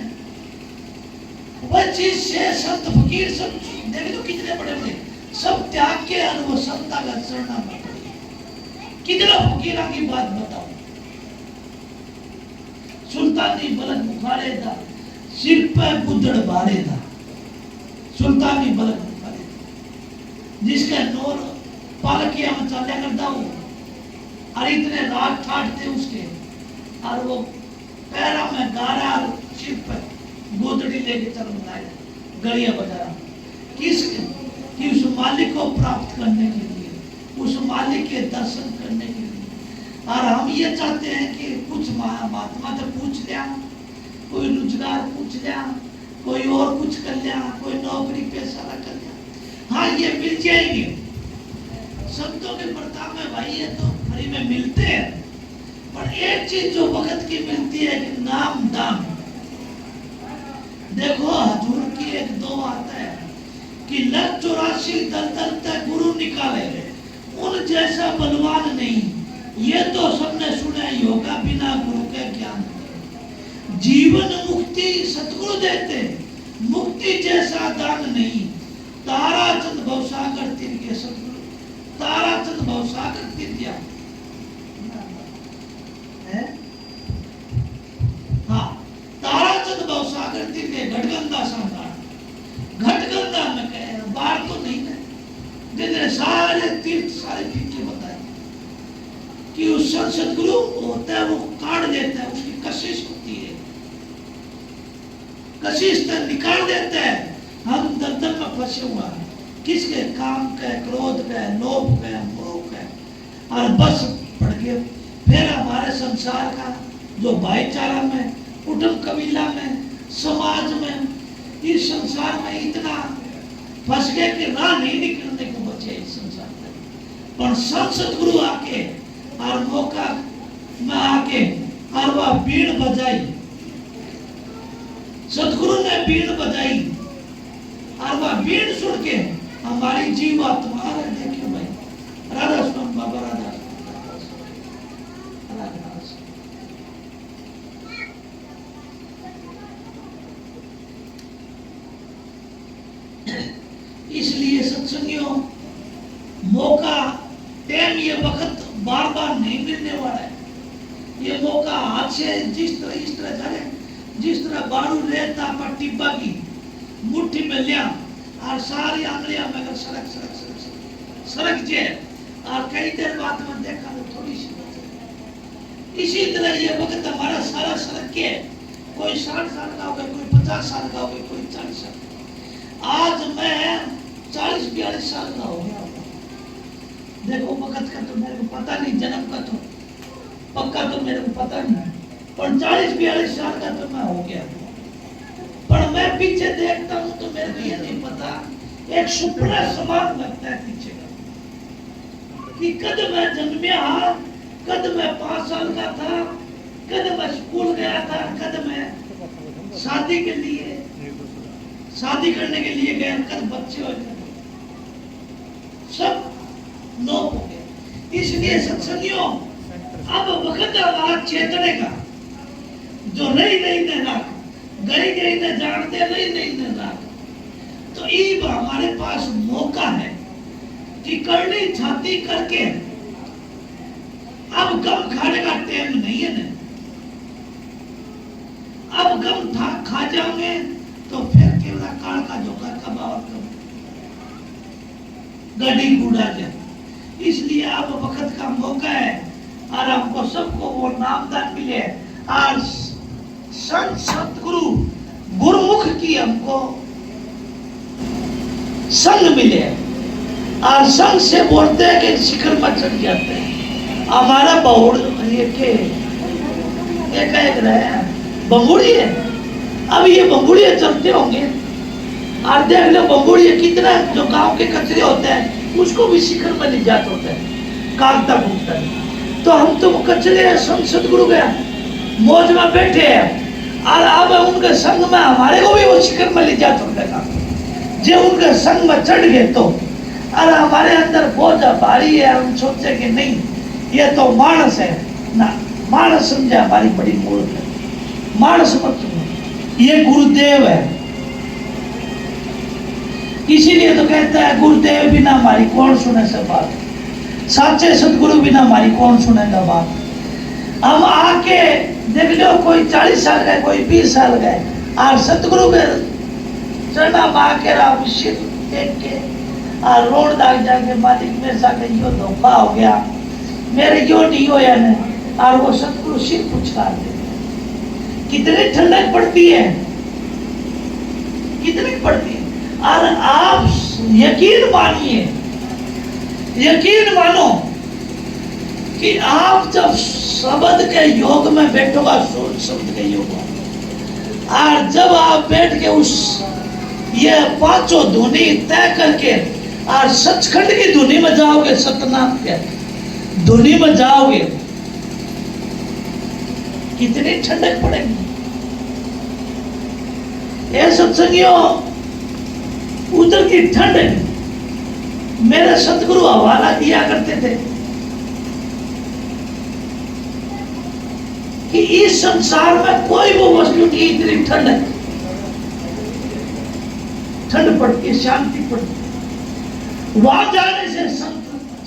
वह चीज से संत फकीर सब देख लो कितने बड़े बड़े सब त्याग के, और वो संता का चरणा में पड़े। कितना फकीरा की बात बताओ। सुल्तानी बलक बुखारे था, सिर पे गुदड़ बारे था, सुल्तानी बलक बुखारे था, जिसके नोर पालकिया में चले करता वो, और इतने रात ठाट थे उसके, और वो पैरा में गारा, सिर पे गोदड़ी लेके चल बनाए गड़िया बजा, किस कि उस मालिक को प्राप्त करने के लिए, उस मालिक के दर्शन करने के लिए। और हम ये चाहते हैं कि कुछ महात्मा से पूछ लिया, कोई रोजगार पूछ लिया, कोई और कुछ कर लिया, कोई नौकरी पेशा कर लिया, हाँ ये मिल जाएंगे। संतों के प्रताप में भाई ये तो फ्री में मिलते हैं, पर एक चीज जो वक्त की मिलती है कि नाम दाम। देखो हजूर की एक दो आता है कि लग 84 दल दल तक गुरु निकाले, उन जैसा बलवान नहीं। ये तो सबने सुना, योगा बिना गुरु के ज्ञान। जीवन मुक्ति सतगुरु देते, मुक्ति जैसा दान नहीं। ताराचंद भवसागर तीर के सतगुरु, ताराचंद भवसागर तीर दिया है। हाँ, ताराचंद भवसागर तीर के घटगंधा सागर, घटगंधा में कहे बाहर तो नहीं है, जितने सारे तीर्थ सारे फीके बताए कि उस सदगुरु होता है वो काट देता है, उसकी कशिश होती है, कशिश तो निकाल देता है। हम दलदल में फंसे हुआ है, किसके काम के, क्रोध के, लोभ के, मोह के, और बस पड़ गए। फिर हमारे संसार का जो भाईचारा में, कुटुंब कबीला में, समाज में, इस संसार में इतना फंस गए कि राह नहीं निकलने को बचे इस संसार में। पर सतगुरु आके और मौका में आके और वह बीड़ बजाई, सतगुरु ने बीड़ बजाई, और वह बीड़ सुन के हमारी जीवात्मा देखिए भाई, राधा स्वामी बाबा राधा इसलिए सत्संगियों, मौका टाइम ये वक्त बार बार नहीं मिलने वाला है। ये मौका हाथ से जिस तरह इस तरह करे, जिस तरह बारू रेता पर टिब्बा की मुट्ठी में लिया और सारी आंगलियां में अगर सड़क सड़क सड़क सड़क सड़क जे, और कई देर बाद में देखा तो थोड़ी सी इसी तरह ये वक्त हमारा सारा सड़क के, कोई 60 साल का होगा, कोई 50 साल का होगा, कोई 40 साल का। आज मैं 40-42 साल का हो गया। देखो वक्त का तो मेरे को पता नहीं, जन्म का तो पक्का तो मेरे को पता नहीं, पर 40-42 साल का तो मैं हो गया। पर मैं पीछे देखता हूँ तो मेरे को ये नहीं पता, एक सुपना समान लगता है पीछे का, कि कद मैं जन्मिया, कद मैं 5 साल का था, कद मैं स्कूल गया था, कद मैं शादी के लिए, शादी करने के लिए गया, कद बच्चे हो गए, सब लोप हो गए। इसलिए सत्संगियों, अब वक्त हमारा चेतने का, जो रही नहीं ने राख, गई गई ने जानते, रही नहीं ने राख, तो ईब हमारे पास मौका है कि करनी छाती करके, अब गम खाने का टाइम नहीं है ना। अब गम खा जाओगे तो फिर केवल काल का जोकर का बावर करो, गड्डी कूड़ा जाए। इसलिए अब वक्त का मौका है, और हमको सबको वो नामदान मिले, और संत सतगुरु गुरुमुख की हमको संग मिले, और संग से बोलते हैं कि शिखर पर चढ़ जाते हैं। हमारा बहुड़ ये के एक रहे बंगुड़ी है, अब ये बंगुड़िया चलते होंगे, और देख लो बंगुड़िया कितना, जो गांव के कचरे होते हैं उसको भी शिखर में ले जाते होते हैं, कागता घूमता है। तो हम तुम कचरे संत सदगुरु के मौज में बैठे हैं और अब उनके संग में हमारे को भी वो शिखर में ले जा छोड़ेगा। जो उनके संग में चढ़ गए तो और हमारे अंदर बोझ भारी है, हम सोचे कि नहीं ये तो मानस है ना, मानस समझे हमारी बड़ी मूर्ख है, मानस मत सुनो, ये गुरुदेव है। इसीलिए तो कहता है गुरुदेव बिना हमारी कौन सुने से बात, साचे सदगुरु बिना हमारी कौन सुनेगा बात। हम आके देख लो कोई 40 साल गए, कोई 20 साल गए और सतगुरु के चरणा माँ के राम सिर देख के और रोड दाग जाके मालिक मेरे साथ यो धोखा हो गया, मेरे यो नहीं होया ने, और वो सतगुरु सिर पुचकार दे। कितनी ठंडक पड़ती है, कितनी पड़ती है। और आप यकीन मानिए, यकीन मानो कि आप जब शब्द के योग में बैठोगा, शब्द के योग में, और जब आप बैठ के उस ये पांचों धुनी तय करके और सचखंड की धुनी में जाओगे, सतनाम के धुनी में जाओगे, कितनी ठंडक पड़ेगी। ये सत्संगियों उधर की ठंड मेरे सतगुरु हवाला दिया करते थे कि इस संसार में कोई वो वस्तु की इतनी ठंड पड़ती है, शांति पड़ती है। वहां जाने से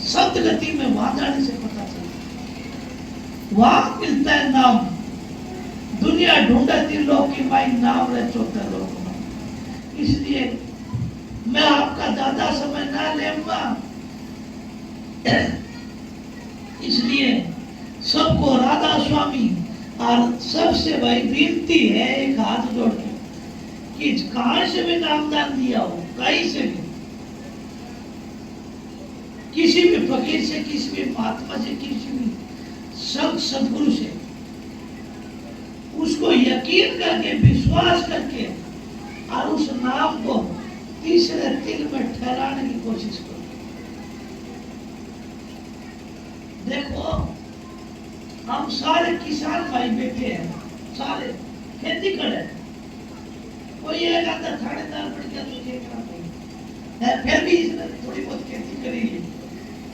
संत गति में वहां जाने से पता चलता, वहां मिलता है नाम। दुनिया ढूंढती लोग की माई नाम रहे चौथे लोग में। इसलिए मैं आपका ज्यादा समय ना लेऊंगा, इसलिए सबको राधा स्वामी और सबसे भाई विनती है एक हाथ जोड़ के कि कहां से भी नामदान दिया हो, कहीं से भी, किसी भी फकीर से, किसी भी महात्मा से, किसी भी संत सदगुरु से, उसको यकीन करके विश्वास करके और उस नाम को तीसरे तिल में ठहराने की कोशिश करो। देखो हम सारे किसान भाई बैठे हैं, सारे खेती करे, कोई एक आधा थानेदार बढ़ गया तो क्या करना है, फिर भी इसने थोड़ी बहुत खेती करी ली,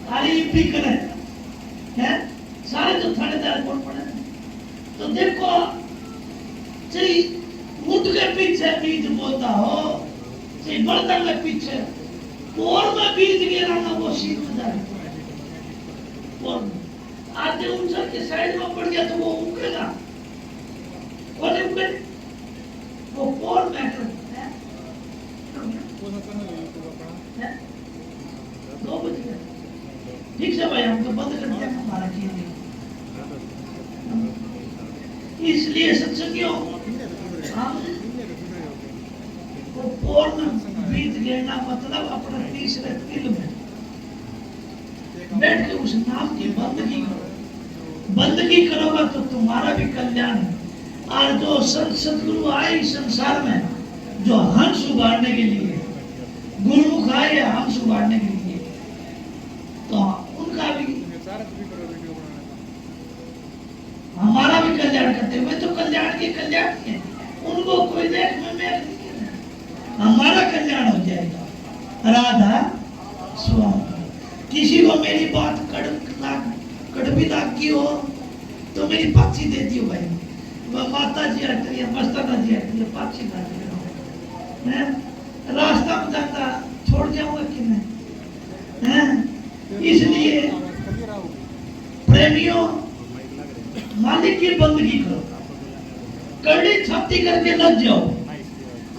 खाली भी करे है, सारे तो थानेदार कौन पड़े। तो देखो चाहे ऊंट के पीछे बीज बोता हो, चाहे बर्तन के पीछे पोर में बीज गिरा ना, वो सीध में जाए पोर में। आज ऊंचा के साइड में पड़ गया तो वो उगेगा, कौन उगे, वो पोर में है। 2 बज गए, ठीक से भाई हमको बंद कर दिया हमारा खेल। इसलिए सत्संगियों हम को पोर में बीज गिरना मतलब अपने तीसरे तिल में बैठ के उस नाम की बंदगी करो। बंदगी करोगे तो तुम्हारा भी कल्याण है। और जो संत सदगुरु आए इस संसार में, जो हंस उगाड़ने के लिए, गुरुमुख आए हंस उगाड़ने के लिए, तो उनका भी हमारा भी कल्याण करते हुए तो कल्याण के कल्याण के, उनको कोई देख में नहीं, हमारा कल्याण हो जाएगा। राधा स्वामी, किसी को मेरी बात कड़वी लगी हो तो मेरी पाक्षी दे दियो भाई, वह माता जी हटती है, मस्ताना जी हटती है, पाक्षी का रास्ता में जाता छोड़ जाऊंगा कि नहीं। इसलिए प्रेमियों मालिक की बंदगी करो, कड़ी छाती करके लग जाओ।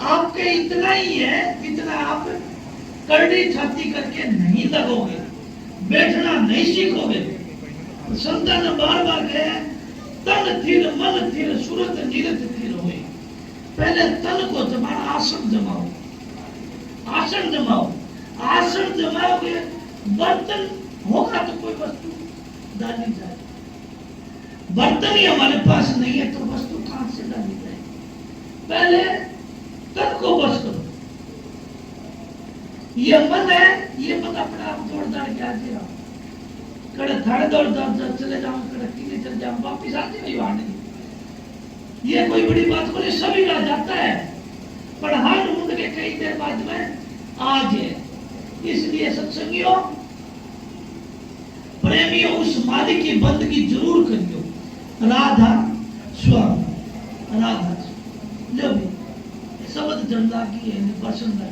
आपके इतना ही है जितना आप कड़ी छाती करके नहीं लगोगे, बैठना नहीं सीखोगे। संतान बार बार कहे तन थिर मन थिर सूरत नीरत थिर होए। पहले तन को जमाना, आसन जमाओ, आसन जमाओ, आसन जमाओगे, बर्तन होगा तो कोई वस्तु डाली जाए। बर्तन ही हमारे पास नहीं है तो वस्तु कहां से डाली जाए। पहले तन को बस करो। ये मन है, ये मन अपने आप जोरदार क्या दिया, कड़े धड़ दौड़ दौड़ चले जाऊं, कड़े किले चले जाऊं, वापिस आते नहीं वाणी। ये कोई बड़ी बात को नहीं, सभी का जाता है, पर हर उम्र के कई देर बाद में आज है। इसलिए सत्संगियों, प्रेमियों, उस मालिक की बंदगी जरूर करियो। राधा स्वामी, राधा लो भी शब्द जन लागी है, पसंद है।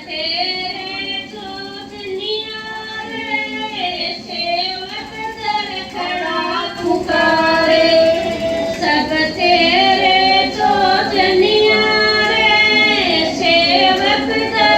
तेरे चोचनिया रे सेवक दर खड़ा पुकारे सब तेरे चोचनिया रे सेवक दर